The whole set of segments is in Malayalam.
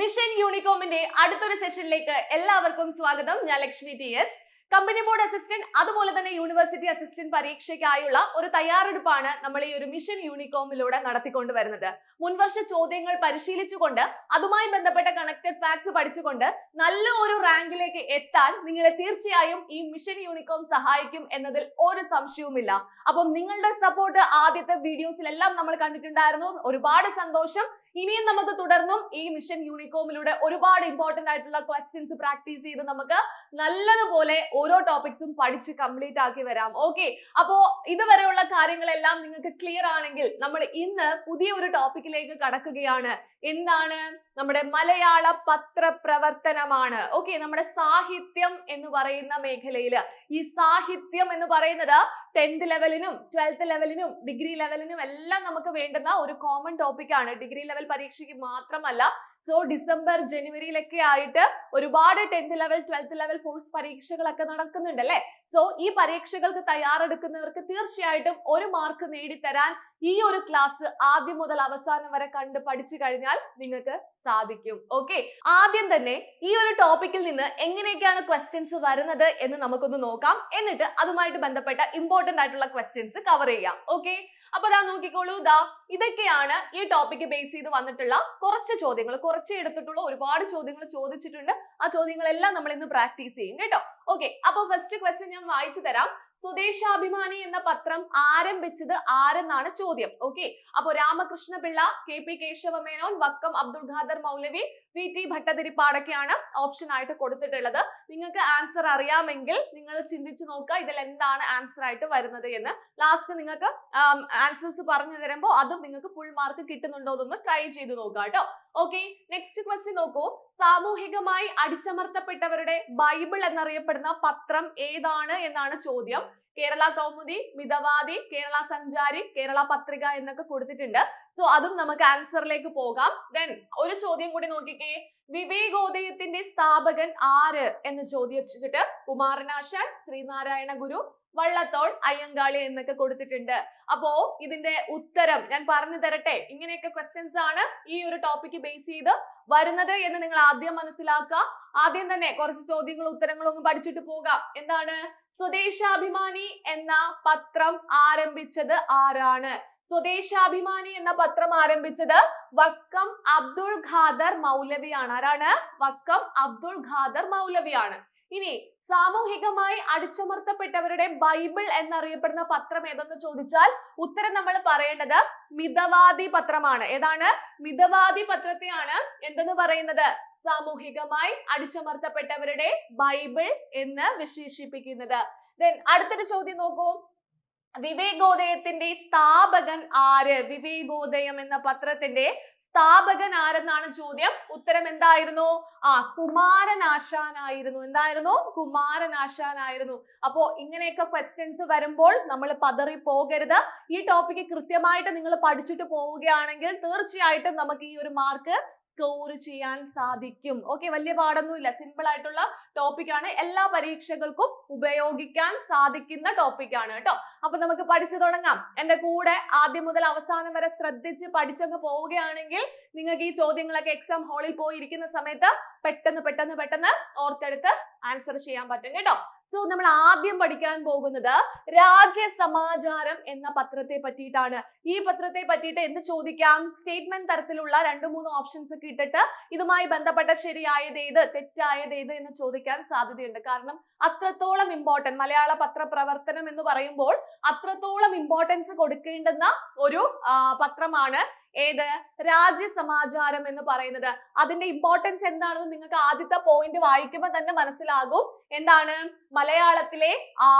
മിഷൻ യൂണികോമിന്റെ അടുത്തൊരു സെഷനിലേക്ക് എല്ലാവർക്കും സ്വാഗതം. ഞാൻ Lakshmi TS. Company board assistant അതുപോലെ തന്നെ യൂണിവേഴ്സിറ്റി അസിസ്റ്റന്റ് പരീക്ഷയ്ക്കായുള്ള ഒരു തയ്യാറെടുപ്പാണ് നമ്മൾ ഈ ഒരു മിഷൻ യൂണികോമിലൂടെ നടത്തിക്കൊണ്ടുവരുന്നത്. മുൻവർഷ ചോദ്യങ്ങൾ പരിശീലിച്ചുകൊണ്ട് അതുമായി ബന്ധപ്പെട്ട കണക്റ്റഡ് ഫാക്ട്സ് പഠിച്ചുകൊണ്ട് നല്ല ഒരു റാങ്കിലേക്ക് എത്താൻ നിങ്ങളെ തീർച്ചയായും ഈ മിഷൻ യൂണികോം സഹായിക്കും എന്നതിൽ ഒരു സംശയവുമില്ല. അപ്പം നിങ്ങളുടെ സപ്പോർട്ട് ആദ്യത്തെ വീഡിയോസിലെല്ലാം നമ്മൾ കണ്ടിട്ടുണ്ടായിരുന്നു. ഒരുപാട് സന്തോഷം. ഇനിയും നമുക്ക് തുടർന്നും ഈ മിഷൻ യൂണികോമിലൂടെ ഒരുപാട് ഇമ്പോർട്ടന്റ് ആയിട്ടുള്ള ക്വസ്റ്റ്യൻസ് പ്രാക്ടീസ് ചെയ്ത് നമുക്ക് നല്ലതുപോലെ ഓരോ ടോപ്പിക്സും പഠിച്ച് കംപ്ലീറ്റ് ആക്കി വരാം. ഓക്കെ, അപ്പോ ഇതുവരെയുള്ള കാര്യങ്ങളെല്ലാം നിങ്ങൾക്ക് ക്ലിയർ ആണെങ്കിൽ നമ്മൾ ഇന്ന് പുതിയ ഒരു ടോപ്പിക്കിലേക്ക് കടക്കുകയാണ്. എന്താണ്? നമ്മുടെ മലയാള പത്രപ്രവർത്തനമാണ്. ഓക്കെ, നമ്മുടെ സാഹിത്യം എന്ന് പറയുന്ന മേഖലയില് ഈ സാഹിത്യം എന്ന് പറയുന്നത് 10th ലെവലിനും 12th ലെവലിനും ഡിഗ്രി ലെവലിനും എല്ലാം നമുക്ക് വേണ്ടുന്ന ഒരു കോമൺ ടോപ്പിക് ആണ്. ഡിഗ്രി ലെവൽ പരീക്ഷയ്ക്ക് മാത്രമല്ല. സോ ഡിസംബർ ജനുവരിയിലൊക്കെ ആയിട്ട് ഒരുപാട് 10th level 12th level force പരീക്ഷകളൊക്കെ നടക്കുന്നുണ്ട് അല്ലെ. സോ ഈ പരീക്ഷകൾക്ക് തയ്യാറെടുക്കുന്നവർക്ക് തീർച്ചയായിട്ടും ഒരു മാർക്ക് നേടിത്തരാൻ ഈ ഒരു ക്ലാസ് ആദ്യം മുതൽ അവസാനം വരെ കണ്ട് പഠിച്ചു കഴിഞ്ഞാൽ നിങ്ങൾക്ക് സാധിക്കും. ഓക്കെ, ആദ്യം തന്നെ ഈ ഒരു ടോപ്പിക്കിൽ നിന്ന് എങ്ങനെയൊക്കെയാണ് ക്വസ്റ്റ്യൻസ് വരുന്നത് എന്ന് നമുക്കൊന്ന് നോക്കാം. എന്നിട്ട് അതുമായിട്ട് ബന്ധപ്പെട്ട ഇമ്പോർട്ടന്റ് ആയിട്ടുള്ള ക്വസ്റ്റ്യൻസ് കവർ ചെയ്യാം. ഓക്കെ, അപ്പൊ ദാ നോക്കിക്കോളൂ. ഇതൊക്കെയാണ് ഈ ടോപ്പിക്ക് ബേസ് ചെയ്ത് വന്നിട്ടുള്ള കുറച്ച് ചോദ്യങ്ങൾ. കുറച്ച് എടുത്തിട്ടുള്ള ഒരുപാട് ചോദ്യങ്ങൾ ചോദിച്ചിട്ടുണ്ട്. ആ ചോദ്യങ്ങളെല്ലാം നമ്മൾ ഇന്ന് പ്രാക്ടീസ് ചെയ്യും കേട്ടോ. ഓക്കെ, അപ്പൊ ഫസ്റ്റ് ക്വസ്റ്റ്യൻ ഞാൻ വായിച്ചു തരാം. സ്വദേശാഭിമാനി എന്ന പത്രം ആരംഭിച്ചത് ആരെന്നാണ് ചോദ്യം. ഓക്കെ, അപ്പൊ രാമകൃഷ്ണ പിള്ള, KP കേശവമേനോൻ, വക്കം അബ്ദുൾ ഖാദർ മൗലവി, VT ഭട്ടതിരിപ്പാടൊക്കെയാണ് ഓപ്ഷൻ ആയിട്ട് കൊടുത്തിട്ടുള്ളത്. നിങ്ങൾക്ക് ആൻസർ അറിയാമെങ്കിൽ നിങ്ങൾ ചിന്തിച്ചു നോക്കുക ഇതിൽ എന്താണ് ആൻസർ ആയിട്ട് വരുന്നത് എന്ന്. ലാസ്റ്റ് നിങ്ങൾക്ക് ആൻസേഴ്സ് പറഞ്ഞു തരുമ്പോൾ അതും നിങ്ങൾക്ക് ഫുൾ മാർക്ക് കിട്ടുന്നുണ്ടോ എന്നൊന്ന് ട്രൈ ചെയ്ത് നോക്കുക കേട്ടോ. ഓക്കെ, നെക്സ്റ്റ് ക്വസ്റ്റ്യൻ നോക്കൂ. സാമൂഹികമായി അടിച്ചമർത്തപ്പെട്ടവരുടെ ബൈബിൾ എന്നറിയപ്പെടുന്ന പത്രം ഏതാണ് എന്നാണ് ചോദ്യം. കേരള കൗമുദി, മിതവാദി, കേരള സഞ്ചാരി, കേരള പത്രിക എന്നൊക്കെ കൊടുത്തിട്ടുണ്ട്. സോ അതും നമുക്ക് ആൻസറിലേക്ക് പോകാം. ദെൻ ഒരു ചോദ്യം കൂടി നോക്കിക്കേ. വിവേകോദയത്തിന്റെ സ്ഥാപകൻ ആര് എന്ന് ചോദിച്ചിട്ട് കുമാരനാശാൻ, ശ്രീനാരായണ ഗുരു, വള്ളത്തോൾ, അയ്യങ്കാളി എന്നൊക്കെ കൊടുത്തിട്ടുണ്ട്. അപ്പോ ഇതിന്റെ ഉത്തരം ഞാൻ പറഞ്ഞു തരട്ടെ. ഇങ്ങനെയൊക്കെ ക്വസ്റ്റ്യൻസ് ആണ് ഈ ഒരു ടോപ്പിക്ക് ബേസ് ചെയ്ത് വരുന്നത് എന്ന് നിങ്ങൾ ആദ്യം മനസ്സിലാക്കുക. ആദ്യം തന്നെ കുറച്ച് ചോദ്യങ്ങളും ഉത്തരങ്ങളും ഒന്ന് പഠിച്ചിട്ട് പോകാം. എന്താണ്? സ്വദേശാഭിമാനി എന്ന പത്രം ആരംഭിച്ചത് ആരാണ്? സ്വദേശാഭിമാനി എന്ന പത്രം ആരംഭിച്ചത് വക്കം അബ്ദുൾ ഖാദർ മൗലവിയാണ്. ആരാണ്? വക്കം അബ്ദുൾ ഖാദർ മൗലവിയാണ്. ഇനി സാമൂഹികമായി അടിച്ചമർത്തപ്പെട്ടവരുടെ ബൈബിൾ എന്നറിയപ്പെടുന്ന പത്രം ഏതെന്ന് ചോദിച്ചാൽ ഉത്തരം നമ്മൾ പറയേണ്ടത് മിതവാദി പത്രമാണ്. ഏതാണ്? മിതവാദി പത്രത്തെയാണ് എന്തെന്ന് പറയുന്നത്? സാമൂഹികമായി അടിച്ചമർത്തപ്പെട്ടവരുടെ ബൈബിൾ എന്ന് വിശേഷിപ്പിക്കുന്നത്. ദെൻ അടുത്തൊരു ചോദ്യം നോക്കൂ. വിവേകോദയത്തിന്റെ സ്ഥാപകൻ ആര്? വിവേകോദയം എന്ന പത്രത്തിന്റെ സ്ഥാപകൻ ആരെന്നാണ് ചോദ്യം. ഉത്തരം എന്തായിരുന്നു? കുമാരനാശാനായിരുന്നു. എന്തായിരുന്നു? കുമാരനാശാനായിരുന്നു. അപ്പോ ഇങ്ങനെയൊക്കെ ക്വസ്റ്റ്യൻസ് വരുമ്പോൾ നമ്മൾ പതറി പോകരുത്. ഈ ടോപ്പിക്ക് കൃത്യമായിട്ട് നിങ്ങൾ പഠിച്ചിട്ട് പോവുകയാണെങ്കിൽ തീർച്ചയായിട്ടും നമുക്ക് ഈ ഒരു മാർക്ക് സ്കോർ ചെയ്യാൻ സാധിക്കും. ഓക്കെ, വലിയ പാടൊന്നുമില്ല. സിമ്പിൾ ആയിട്ടുള്ള ടോപ്പിക്കാണ്. എല്ലാ പരീക്ഷകൾക്കും ഉപയോഗിക്കാൻ സാധിക്കുന്ന ടോപ്പിക്കാണ് കേട്ടോ. അപ്പൊ നമുക്ക് പഠിച്ചു തുടങ്ങാം. എന്റെ കൂടെ ആദ്യം മുതൽ അവസാനം വരെ ശ്രദ്ധിച്ച് പഠിച്ചങ്ങ് പോവുകയാണെങ്കിൽ നിങ്ങൾക്ക് ഈ ചോദ്യങ്ങളൊക്കെ എക്സാം ഹാളിൽ പോയി ഇരിക്കുന്ന സമയത്ത് പെട്ടെന്ന് ഓർത്തെടുത്ത് ആൻസർ ചെയ്യാൻ പറ്റും കേട്ടോ. സോ നമ്മൾ ആദ്യം പഠിക്കാൻ പോകുന്നത് രാജ്യസമാചാരം എന്ന പത്രത്തെ പറ്റിയിട്ടാണ്. ഈ പത്രത്തെ പറ്റിയിട്ട് എന്ത് ചോദിക്കാം? സ്റ്റേറ്റ്മെന്റ് തരത്തിലുള്ള 2-3 ഓപ്ഷൻസ് ഒക്കെ ഇട്ടിട്ട് ഇതുമായി ബന്ധപ്പെട്ട ശരിയായത് ഏത്, തെറ്റായത് ഏത് എന്ന് ചോദിക്കാൻ സാധ്യതയുണ്ട്. കാരണം അത്രത്തോളം ഇമ്പോർട്ടന്റ് മലയാള പത്രപ്രവർത്തനം എന്ന് പറയുമ്പോൾ അത്രത്തോളം ഇമ്പോർട്ടൻസ് കൊടുക്കേണ്ടുന്ന ഒരു പത്രമാണ് ഏത്? രാജ്യസമാചാരം എന്ന് പറയുന്നത്. അതിന്റെ ഇമ്പോർട്ടൻസ് എന്താണെന്ന് നിങ്ങൾക്ക് ആദ്യത്തെ പോയിന്റ് വായിക്കുമ്പോൾ തന്നെ മനസ്സിലാകും. എന്താണ്? മലയാളത്തിലെ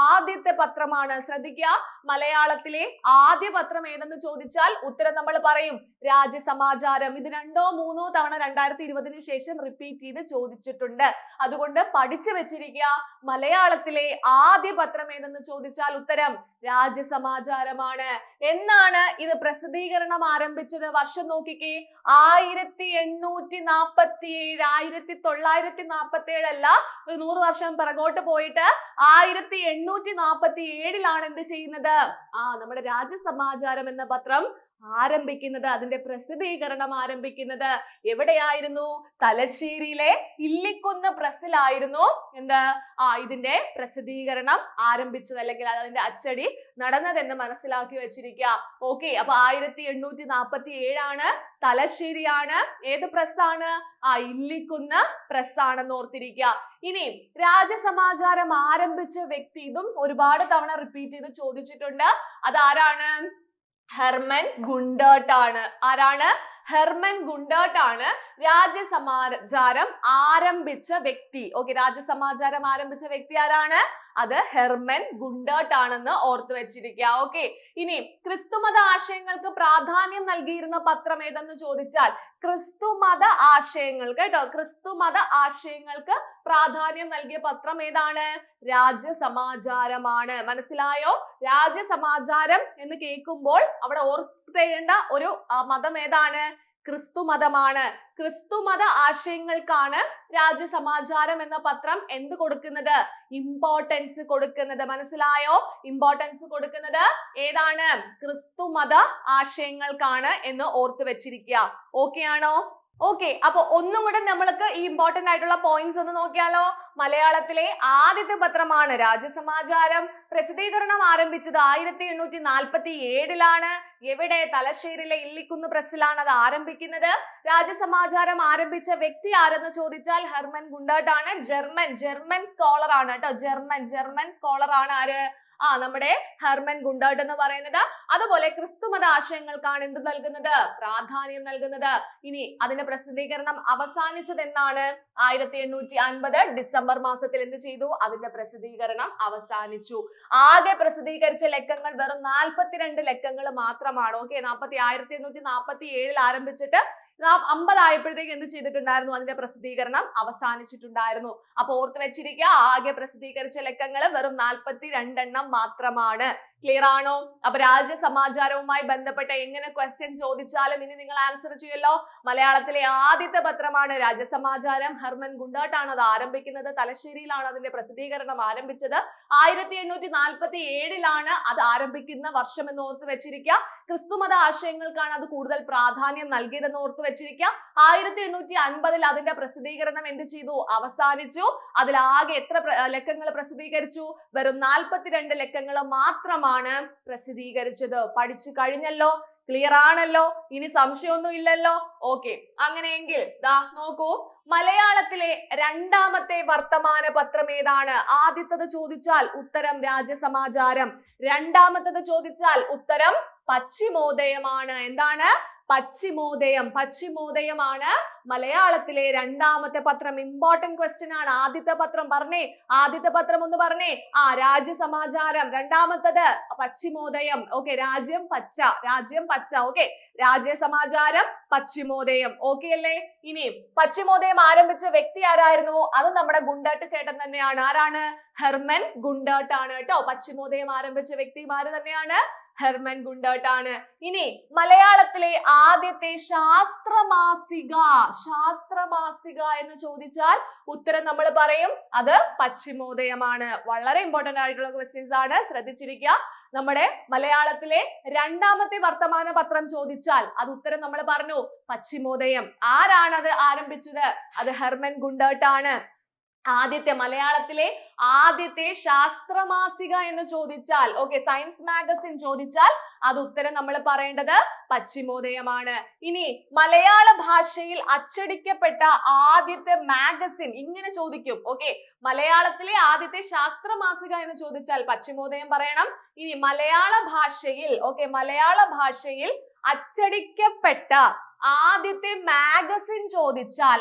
ആദ്യത്തെ പത്രമാണ്. ശ്രദ്ധിക്കുക, മലയാളത്തിലെ ആദ്യ പത്രം ഏതെന്ന് ചോദിച്ചാൽ ഉത്തരം നമ്മൾ പറയും രാജ്യസമാചാരം. ഇത് 2-3 തവണ 2020 ശേഷം റിപ്പീറ്റ് ചെയ്ത് ചോദിച്ചിട്ടുണ്ട്. അതുകൊണ്ട് പഠിച്ചു വെച്ചിരിക്കുക. മലയാളത്തിലെ ആദ്യ പത്രം ഏതെന്ന് ചോദിച്ചാൽ ഉത്തരം രാജ്യസമാചാരമാണ്. എന്നാണ് ഇത് പ്രസിദ്ധീകരണം ആരംഭിച്ചത്? വർഷം നോക്കിക്കേ. 1847. 1947 അല്ല, ഒരു 100 വർഷം പിറകോട്ട് പോയിട്ട് 1847 എന്ത് ചെയ്യുന്നത്? നമ്മുടെ രാജ്യസമാചാരം എന്ന പത്രം ആരംഭിക്കുന്നത്, അതിന്റെ പ്രസിദ്ധീകരണം ആരംഭിക്കുന്നത് എവിടെയായിരുന്നു? തലശ്ശേരിയിലെ ഇല്ലിക്കുന്ന് പ്രസ്സിലായിരുന്നു എന്ത് ഇതിന്റെ പ്രസിദ്ധീകരണം ആരംഭിച്ചത്, അല്ലെങ്കിൽ അതിന്റെ അച്ചടി നടന്നതെന്ന് മനസ്സിലാക്കി വെച്ചിരിക്കുക. ഓക്കെ, അപ്പൊ 1847 തലശ്ശേരിയാണ്. ഏത് പ്രസ്സാണ്? ഇല്ലിക്കുന്ന് പ്രസ്സാണെന്ന് ഓർത്തിരിക്കുക. ഇനി രാജസമാചാരം ആരംഭിച്ച വ്യക്തി, ഇതും ഒരുപാട് തവണ റിപ്പീറ്റ് ചെയ്ത് ചോദിച്ചിട്ടുണ്ട്. അതാരാണ്? ഹെർമൻ ഗുണ്ടർട്ട് ആണ്. ആരാണ്? ഹെർമൻ ഗുണ്ടർട്ട് ആണ് രാജ്യസമാചാരം ആരംഭിച്ച വ്യക്തി. ഓക്കെ, രാജ്യസമാചാരം ആരംഭിച്ച വ്യക്തി ആരാണ്? അത് ഹെർമൻ ഗുണ്ടർട്ട് ആണെന്ന് ഓർത്തു വെച്ചിരിക്കുക. ഓക്കെ, ഇനി ക്രിസ്തുമത ആശയങ്ങൾക്ക് പ്രാധാന്യം നൽകിയിരുന്ന പത്രം ഏതെന്ന് ചോദിച്ചാൽ ക്രിസ്തുമത ആശയങ്ങൾക്ക് കേട്ടോ, ക്രിസ്തുമത ആശയങ്ങൾക്ക് പ്രാധാന്യം നൽകിയ പത്രം ഏതാണ്? രാജ്യസമാചാരമാണ്. മനസ്സിലായോ? രാജ്യസമാചാരം എന്ന് കേൾക്കുമ്പോൾ അവിടെ ഓർത്തേണ്ട ഒരു മതം ഏതാണ്? ക്രിസ്തുമതമാണ്. ക്രിസ്തുമത ആശയങ്ങൾക്കാണ് രാജ്യസമാചാരം എന്ന പത്രം എന്ത് കൊടുക്കുന്നത്? ഇമ്പോർട്ടൻസ് കൊടുക്കുന്നത്. മനസ്സിലായോ? ഇമ്പോർട്ടൻസ് കൊടുക്കുന്നത് ഏതാണ്? ക്രിസ്തുമത ആശയങ്ങൾക്കാണ് എന്ന് ഓർത്തു വെച്ചിരിക്കുക. ഓക്കെ ആണോ? ഓക്കെ, അപ്പൊ ഒന്നും കൂടെ നമ്മൾക്ക് ഈ ഇമ്പോർട്ടന്റ് ആയിട്ടുള്ള പോയിന്റ്സ് ഒന്ന് നോക്കിയാലോ. മലയാളത്തിലെ ആദ്യത്തെ പത്രമാണ് രാജ്യസമാചാരം. പ്രസിദ്ധീകരണം ആരംഭിച്ചത് 1847 എവിടെ? തലശ്ശേരിയിലെ ഇല്ലിക്കുന്ന് പ്രസ്സിലാണ് അത് ആരംഭിക്കുന്നത്. രാജ്യസമാചാരം ആരംഭിച്ച വ്യക്തി ആരെന്ന് ചോദിച്ചാൽ ഹെർമൻ ഗുണ്ടർട്ട് ആണ്. ജർമ്മൻ സ്കോളർ ആണ് കേട്ടോ. ജർമ്മൻ സ്കോളർ ആണ് ആര്? നമ്മുടെ ഹെർമൻ ഗുണ്ടർട്ട് എന്ന് പറയുന്നത്. അതുപോലെ ക്രിസ്തുമത ആശയങ്ങൾക്കാണ് എന്ത് നൽകുന്നത്? പ്രാധാന്യം നൽകുന്നത്. ഇനി അതിന്റെ പ്രസിദ്ധീകരണം അവസാനിച്ചത് എന്നാണ്? 1850 ഡിസംബർ മാസത്തിൽ എന്ത് ചെയ്തു? അതിന്റെ പ്രസിദ്ധീകരണം അവസാനിച്ചു. ആകെ പ്രസിദ്ധീകരിച്ച ലക്കങ്ങൾ വെറും 42 ലക്കങ്ങൾ മാത്രമാണ്. ഓക്കെ, 1847 ആരംഭിച്ചിട്ട് 50 ആയപ്പോഴത്തേക്ക് എന്ത് ചെയ്തിട്ടുണ്ടായിരുന്നു? അതിന്റെ പ്രസിദ്ധീകരണം അവസാനിച്ചിട്ടുണ്ടായിരുന്നു. അപ്പൊ ഓർത്ത് വെച്ചിരിക്കുക, ആകെ പ്രസിദ്ധീകരിച്ച ലക്കങ്ങൾ വെറും 42 എണ്ണം മാത്രമാണ്. ക്ലിയർ ആണോ? അപ്പൊ രാജ്യസമാചാരവുമായി ബന്ധപ്പെട്ട എങ്ങനെ ക്വസ്റ്റ്യൻ ചോദിച്ചാലും ഇനി നിങ്ങൾ ആൻസർ ചെയ്യല്ലോ. മലയാളത്തിലെ ആദ്യത്തെ പത്രമാണ് രാജ്യസമാചാരം. ഹെർമൻ ഗുണ്ടർട്ട് ആണ് അത് ആരംഭിക്കുന്നത്. തലശ്ശേരിയിലാണ് അതിന്റെ പ്രസിദ്ധീകരണം ആരംഭിച്ചത്. 1847 അത് ആരംഭിക്കുന്ന വർഷം എന്ന് ഓർത്ത് വെച്ചിരിക്കുക. ക്രിസ്തുമത ആശയങ്ങൾക്കാണ് അത് കൂടുതൽ പ്രാധാന്യം നൽകിയതെന്ന് ഓർത്ത് വെച്ചിരിക്കുക. 1850 അതിന്റെ പ്രസിദ്ധീകരണം എന്ത് ചെയ്തു? അവസാനിച്ചു. അതിലാകെ എത്ര ലക്കങ്ങൾ പ്രസിദ്ധീകരിച്ചു? വെറും 42 ലക്കങ്ങൾ മാത്രമാണ് പ്രസിദ്ധീകരിച്ചത്. പഠിച്ചു കഴിഞ്ഞല്ലോ? ക്ലിയർ ആണല്ലോ? ഇനി സംശയമൊന്നും ഇല്ലല്ലോ? ഓക്കെ, അങ്ങനെയെങ്കിൽ ദാ നോക്കൂ, മലയാളത്തിലെ രണ്ടാമത്തെ വർത്തമാന പത്രം ഏതാണ്? ആദ്യത്തത് ചോദിച്ചാൽ ഉത്തരം രാജ്യസമാചാരം. രണ്ടാമത്തത് ചോദിച്ചാൽ ഉത്തരം പശ്ചിമോദയമാണ്. എന്താണ്? പശ്ചിമോദയമാണ് മലയാളത്തിലെ രണ്ടാമത്തെ പത്രം. ഇമ്പോർട്ടന്റ് ക്വസ്റ്റ്യൻ ആണ്. ആദ്യത്തെ പത്രം പറഞ്ഞേ, ആദ്യത്തെ പത്രം ഒന്ന് പറഞ്ഞേ. രാജ്യസമാചാരം. രണ്ടാമത്തത് പശ്ചിമോദയം. ഓക്കെ, രാജ്യം പച്ച. ഓക്കെ, രാജ്യസമാചാരം, പശ്ചിമോദയം. ഓക്കെ അല്ലേ? ഇനി പശ്ചിമോദയം ആരംഭിച്ച വ്യക്തി ആരായിരുന്നു? അത് നമ്മുടെ ഗുണ്ടർട്ട് ചേട്ടൻ തന്നെയാണ്. ആരാണ്? ഹെർമൻ ഗുണ്ടർട്ട് ആണ് കേട്ടോ. പശ്ചിമോദയം ആരംഭിച്ച വ്യക്തിമാര് തന്നെയാണ് ഹെർമൻ ഗുണ്ടർട്ട് ആണ്. ഇനി മലയാളത്തിലെ ആദ്യത്തെ ശാസ്ത്രമാസിക എന്ന് ചോദിച്ചാൽ ഉത്തരം നമ്മൾ പറയും അത് പശ്ചിമോദയമാണ്. വളരെ ഇമ്പോർട്ടന്റ് ആയിട്ടുള്ള ക്വസ്റ്റ്യൻസ് ആണ്, ശ്രദ്ധിച്ചിരിക്കുക. നമ്മുടെ മലയാളത്തിലെ രണ്ടാമത്തെ വർത്തമാന പത്രം ചോദിച്ചാൽ അത് ഉത്തരം നമ്മൾ പറഞ്ഞു പശ്ചിമോദയം. ആരാണ് അത് ആരംഭിച്ചത്? അത് ഹെർമൻ ഗുണ്ടർട്ട് ആണ്. ആദ്യത്തെ മലയാളത്തിലെ ആദ്യത്തെ ശാസ്ത്രമാസിക എന്ന് ചോദിച്ചാൽ, ഓക്കെ, സയൻസ് മാഗസിൻ ചോദിച്ചാൽ അത് ഉത്തരം നമ്മൾ പറയേണ്ടത് പശ്ചിമോദയമാണ്. ഇനി മലയാള ഭാഷയിൽ അച്ചടിക്കപ്പെട്ട ആദ്യത്തെ മാഗസിൻ ഇങ്ങനെ ചോദിക്കും. ഓക്കെ, മലയാളത്തിലെ ആദ്യത്തെ ശാസ്ത്രമാസിക എന്ന് ചോദിച്ചാൽ പശ്ചിമോദയം പറയണം. ഇനി മലയാള ഭാഷയിൽ അച്ചടിക്കപ്പെട്ട ആദ്യത്തെ മാഗസിൻ ചോദിച്ചാൽ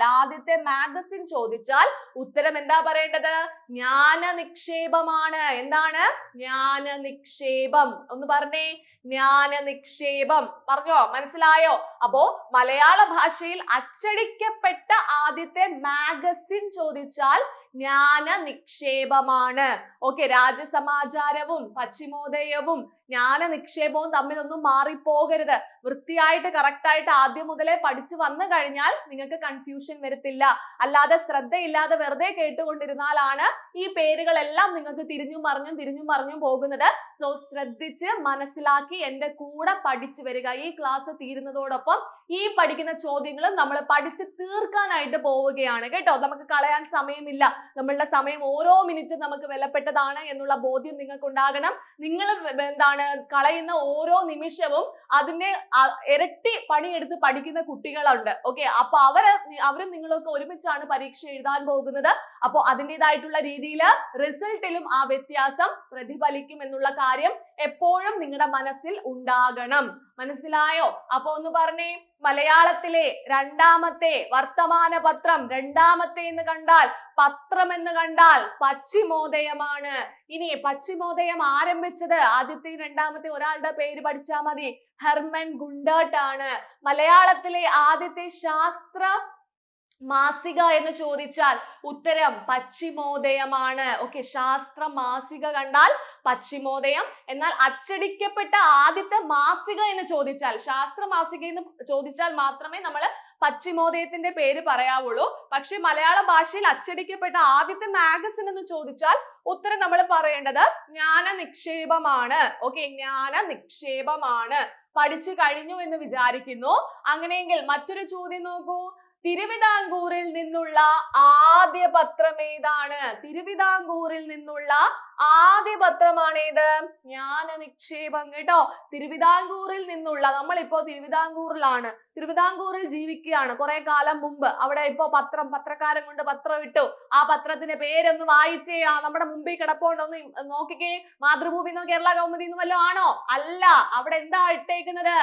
ഉത്തരം എന്താ പറയേണ്ടത്? ജ്ഞാനനിക്ഷേപമാണ്. എന്താണ്? ജ്ഞാനനിക്ഷേപം. ഒന്ന് പറഞ്ഞേ, ജ്ഞാനനിക്ഷേപം. പറഞ്ഞോ? മനസ്സിലായോ? അപ്പോ മലയാള ഭാഷയിൽ അച്ചടിക്കപ്പെട്ട ആദ്യത്തെ മാഗസിൻ ചോദിച്ചാൽ ജ്ഞാന നിക്ഷേപമാണ്. ഓക്കെ, രാജസമാചാരവും പശ്ചിമോദയവും ജ്ഞാന നിക്ഷേപവും തമ്മിലൊന്നും മാറിപ്പോകരുത്. വൃത്തിയായിട്ട് കറക്റ്റ് ആയിട്ട് ആദ്യം മുതലേ പഠിച്ചു വന്നു കഴിഞ്ഞാൽ നിങ്ങൾക്ക് കൺഫ്യൂഷൻ വരത്തില്ല. അല്ലാതെ ശ്രദ്ധയില്ലാതെ വെറുതെ കേട്ടുകൊണ്ടിരുന്നാലാണ് ഈ പേരുകളെല്ലാം നിങ്ങൾക്ക് തിരിഞ്ഞും മറിഞ്ഞും പോകുന്നത്. സോ ശ്രദ്ധിച്ച് മനസ്സിലാക്കി എന്റെ കൂടെ പഠിച്ചു വരിക. ഈ ക്ലാസ് തീരുന്നതോടൊപ്പം ഈ പഠിക്കുന്ന ചോദ്യങ്ങളും നമ്മൾ പഠിച്ച് തീർക്കാനായിട്ട് പോവുകയാണ് കേട്ടോ. നമുക്ക് കളയാൻ സമയമില്ല. നമ്മളുടെ സമയം ഓരോ മിനിറ്റും നമുക്ക് വിലപ്പെട്ടതാണ് എന്നുള്ള ബോധ്യം നിങ്ങൾക്ക് ഉണ്ടാകണം. നിങ്ങൾ കളയുന്ന ഓരോ നിമിഷവും അതിന്റെ ഇരട്ടി പണിയെടുത്ത് പഠിക്കുന്ന കുട്ടികളുണ്ട്. ഓക്കെ, അപ്പൊ അവരും നിങ്ങളൊക്കെ ഒരുമിച്ചാണ് പരീക്ഷ എഴുതാൻ പോകുന്നത്. അപ്പൊ അതിൻ്റെതായിട്ടുള്ള രീതിയിൽ റിസൾട്ടിലും ആ വ്യത്യാസം പ്രതിഫലിക്കും എന്നുള്ള കാര്യം എപ്പോഴും നിങ്ങളുടെ മനസ്സിൽ ഉണ്ടാകണം. മനസ്സിലായോ? അപ്പൊ ഒന്ന് പറഞ്ഞേ, മലയാളത്തിലെ രണ്ടാമത്തെ വർത്തമാന പത്രം, രണ്ടാമത്തെ എന്ന് കണ്ടാൽ പത്രം എന്ന് കണ്ടാൽ പശ്ചിമോദയമാണ്. ഇനി പശ്ചിമോദയം ആരംഭിച്ചത് ആദ്യത്തെ രണ്ടാമത്തെ ഒരാളുടെ പേര് പഠിച്ചാൽ മതി, ഹെർമൻ ഗുണ്ടർട്ട് ആണ്. മലയാളത്തിലെ ആദ്യത്തെ ശാസ്ത്ര മാസിക എന്ന് ചോദിച്ചാൽ ഉത്തരം പശ്ചിമോദയമാണ്. ഓക്കെ, ശാസ്ത്ര മാസിക കണ്ടാൽ പശ്ചിമോദയം. എന്നാൽ അച്ചടിക്കപ്പെട്ട ആദ്യത്തെ മാസിക എന്ന് ചോദിച്ചാൽ, ശാസ്ത്ര മാസിക എന്ന് ചോദിച്ചാൽ മാത്രമേ നമ്മൾ പശ്ചിമോദയത്തിന്റെ പേര് പറയാവുള്ളൂ. പക്ഷെ മലയാള ഭാഷയിൽ അച്ചടിക്കപ്പെട്ട ആദ്യത്തെ മാഗസിൻ എന്ന് ചോദിച്ചാൽ ഉത്തരം നമ്മൾ പറയേണ്ടത് ജ്ഞാന നിക്ഷേപമാണ്. ഓക്കെ, ജ്ഞാന നിക്ഷേപമാണ്. പഠിച്ചു കഴിഞ്ഞു എന്ന് വിചാരിക്കുന്നു. അങ്ങനെയെങ്കിൽ മറ്റൊരു ചോദ്യം നോക്കൂ. തിരുവിതാംകൂറിൽ നിന്നുള്ള ആദ്യ പത്രം ഏതാണ്? തിരുവിതാംകൂറിൽ നിന്നുള്ള ആദ്യ പത്രമാണേത്? ജ്ഞാന നിക്ഷേപം. കേട്ടോ, തിരുവിതാംകൂറിൽ നിന്നുള്ള, നമ്മളിപ്പോ തിരുവിതാംകൂറിലാണ്, തിരുവിതാംകൂറിൽ ജീവിക്കുകയാണ്. കുറെ കാലം മുമ്പ് അവിടെ ഇപ്പോ പത്രക്കാരൻ കൊണ്ട് പത്രം ഇട്ടു. ആ പത്രത്തിന്റെ പേരൊന്ന് വായിച്ചേ. നമ്മുടെ മുമ്പിൽ കിടപ്പുണ്ടോന്ന് നോക്കിക്കേ. മാതൃഭൂമിന്നോ കേരള കൗമുദിന്നോ വല്ലോ ആണോ? അല്ല. അവിടെ എന്താ ഇട്ടേക്കുന്നത്?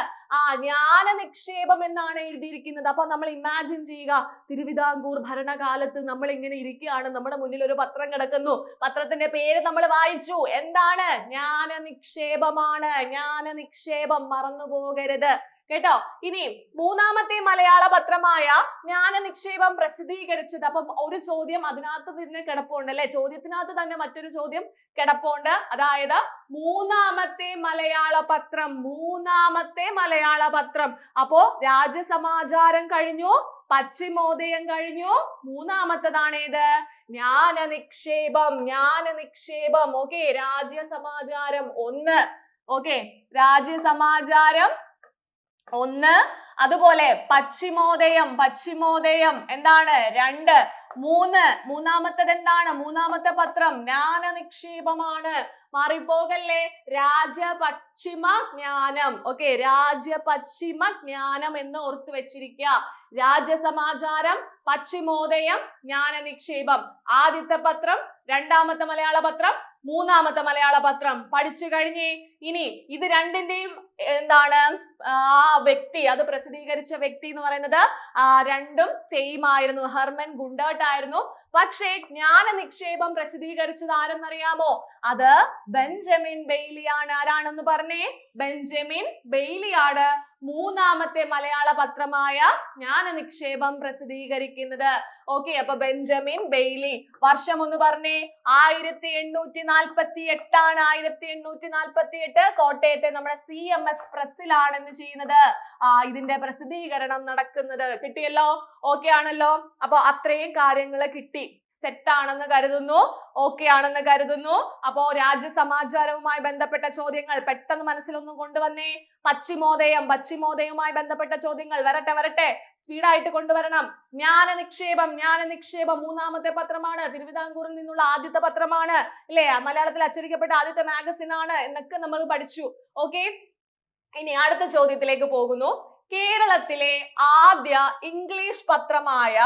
ജ്ഞാന നിക്ഷേപം എന്നാണ് എഴുതിയിരിക്കുന്നത്. അപ്പൊ നമ്മൾ ഇമാജിൻ ചെയ്യുക, തിരുവിതാംകൂർ ഭരണകാലത്ത് നമ്മൾ ഇങ്ങനെ ഇരിക്കുകയാണ്, നമ്മുടെ മുന്നിൽ ഒരു പത്രം കിടക്കുന്നു, പത്രത്തിന്റെ പേര് നമ്മൾ വായിച്ചു. എന്താണ്? ജ്ഞാന നിക്ഷേപമാണ്. ജ്ഞാന നിക്ഷേപം മറന്നു പോകരുത് കേട്ടോ. ഇനി മൂന്നാമത്തെ മലയാള പത്രമായ ജ്ഞാന നിക്ഷേപം പ്രസിദ്ധീകരിച്ചത്. അപ്പം ഒരു ചോദ്യം അതിനകത്ത് തന്നെ കിടപ്പുണ്ട് അല്ലെ, ചോദ്യത്തിനകത്ത് തന്നെ മറ്റൊരു ചോദ്യം കിടപ്പുണ്ട്. അതായത് മൂന്നാമത്തെ മലയാള പത്രം, മൂന്നാമത്തെ മലയാള പത്രം. അപ്പോ രാജസമാചാരം കഴിഞ്ഞു, പശ്ചിമോദയം കഴിഞ്ഞു, മൂന്നാമത്തേതാണേത്? ജ്ഞാന നിക്ഷേപം. ജ്ഞാന നിക്ഷേപം. ഓക്കെ, രാജ്യസമാചാരം 1. ഓക്കെ, രാജ്യസമാചാരം 1. അതുപോലെ പശ്ചിമോദയം, പശ്ചിമോദയം എന്താണ്? 2. 3. മൂന്നാമത്തത് എന്താണ്? മൂന്നാമത്തെ പത്രം ജ്ഞാന നിക്ഷേപമാണ്. മാറിപ്പോകല്ലേ. രാജപശ്ചിമ ജ്ഞാനം. ഓക്കെ, രാജപശ്ചിമ ജ്ഞാനം എന്ന് ഓർത്തു വെച്ചിരിക്കുക. രാജ്യസമാചാരം, പശ്ചിമോദയം, ജ്ഞാന നിക്ഷേപം. ആദ്യത്തെ പത്രം, രണ്ടാമത്തെ മലയാള പത്രം, മൂന്നാമത്തെ മലയാള പത്രം പഠിച്ചു കഴിഞ്ഞേ. ഇനി ഇത് രണ്ടിന്റെയും എന്താണ് വ്യക്തി, അത് പ്രസിദ്ധീകരിച്ച വ്യക്തി എന്ന് പറയുന്നത് രണ്ടും സെയിം ആയിരുന്നു, ഹെർമൻ ഗുണ്ടർട്ട് ആയിരുന്നു. പക്ഷേ ജ്ഞാന നിക്ഷേപം പ്രസിദ്ധീകരിച്ചത് ആരെന്നറിയാമോ? അത് ബെഞ്ചമിൻ ബെയ്ലി ആണ്. ആരാണെന്ന് പറഞ്ഞേ? ബെഞ്ചമിൻ ബെയ്ലി ആണ് മൂന്നാമത്തെ മലയാള പത്രമായ ജ്ഞാന നിക്ഷേപം പ്രസിദ്ധീകരിക്കുന്നത്. ഓക്കെ, അപ്പൊ ബെഞ്ചമിൻ ബെയ്ലി. വർഷം ഒന്ന് പറഞ്ഞേ? 1848 ആണ്. 1848 കോട്ടയത്തെ നമ്മുടെ CMS പ്രസ്സിലാണെന്ന് ചെയ്യുന്നത് ഇതിന്റെ പ്രസിദ്ധീകരണം നടക്കുന്നത്. കിട്ടിയല്ലോ? ഓക്കെ ആണല്ലോ? അപ്പൊ അത്രയും കാര്യങ്ങൾ കിട്ടി. സെറ്റ് ആണെന്ന് കരുതുന്നു. ഓക്കെ ആണെന്ന് കരുതുന്നു. അപ്പോ രാജ്യസമാചാരവുമായി ബന്ധപ്പെട്ട ചോദ്യങ്ങൾ പെട്ടെന്ന് മനസ്സിലൊന്നും കൊണ്ടുവന്നേ. പശ്ചിമോദയം, പശ്ചിമോദയവുമായി ബന്ധപ്പെട്ട ചോദ്യങ്ങൾ വരട്ടെ, സ്പീഡായിട്ട് കൊണ്ടുവരണം. ജ്ഞാന നിക്ഷേപം, ജ്ഞാന നിക്ഷേപം മൂന്നാമത്തെ പത്രമാണ്, തിരുവിതാംകൂറിൽ നിന്നുള്ള ആദ്യത്തെ പത്രമാണ് അല്ലേ, മലയാളത്തിൽ അച്ചടിക്കപ്പെട്ട ആദ്യത്തെ മാഗസിൻ ആണ് എന്നൊക്കെ നമ്മൾ പഠിച്ചു. ഓക്കെ, ഇനി അടുത്ത ചോദ്യത്തിലേക്ക് പോകുന്നു. കേരളത്തിലെ ആദ്യ ഇംഗ്ലീഷ് പത്രമായ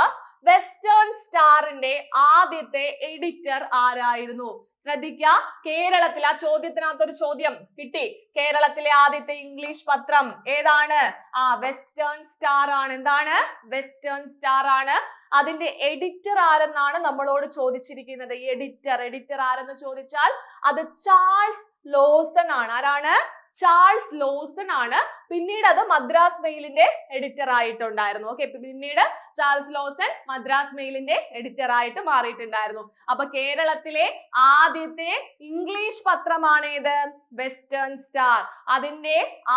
വെസ്റ്റേൺ സ്റ്റാറിന്റെ ആദ്യത്തെ എഡിറ്റർ ആരായിരുന്നു? ശ്രദ്ധിക്കുക, കേരളത്തിൽ ആ ചോദ്യത്തിനകത്തൊരു ചോദ്യം കിട്ടി. കേരളത്തിലെ ആദ്യത്തെ ഇംഗ്ലീഷ് പത്രം ഏതാണ്? വെസ്റ്റേൺ സ്റ്റാർ ആണ്. എന്താണ്? വെസ്റ്റേൺ സ്റ്റാർ ആണ്. അതിന്റെ എഡിറ്റർ ആരെന്നാണ് നമ്മളോട് ചോദിച്ചിരിക്കുന്നത്. എഡിറ്റർ ആരെന്ന് ചോദിച്ചാൽ അത് ചാൾസ് ലോസൺ ആണ്. ആരാണ്? ചാൾസ് ലോസൺ ആണ് പിന്നീട് അത് മദ്രാസ് മെയിലിന്റെ എഡിറ്റർ ആയിട്ടുണ്ടായിരുന്നു. ഓക്കെ, പിന്നീട് ചാൾസ് ലോസൺ മദ്രാസ് മെയിലിന്റെ എഡിറ്റർ ആയിട്ട് മാറിയിട്ടുണ്ടായിരുന്നു. അപ്പൊ കേരളത്തിലെ ആദ്യത്തെ ഇംഗ്ലീഷ് പത്രമാണ് ഏത്? Western star. അതിന്റെ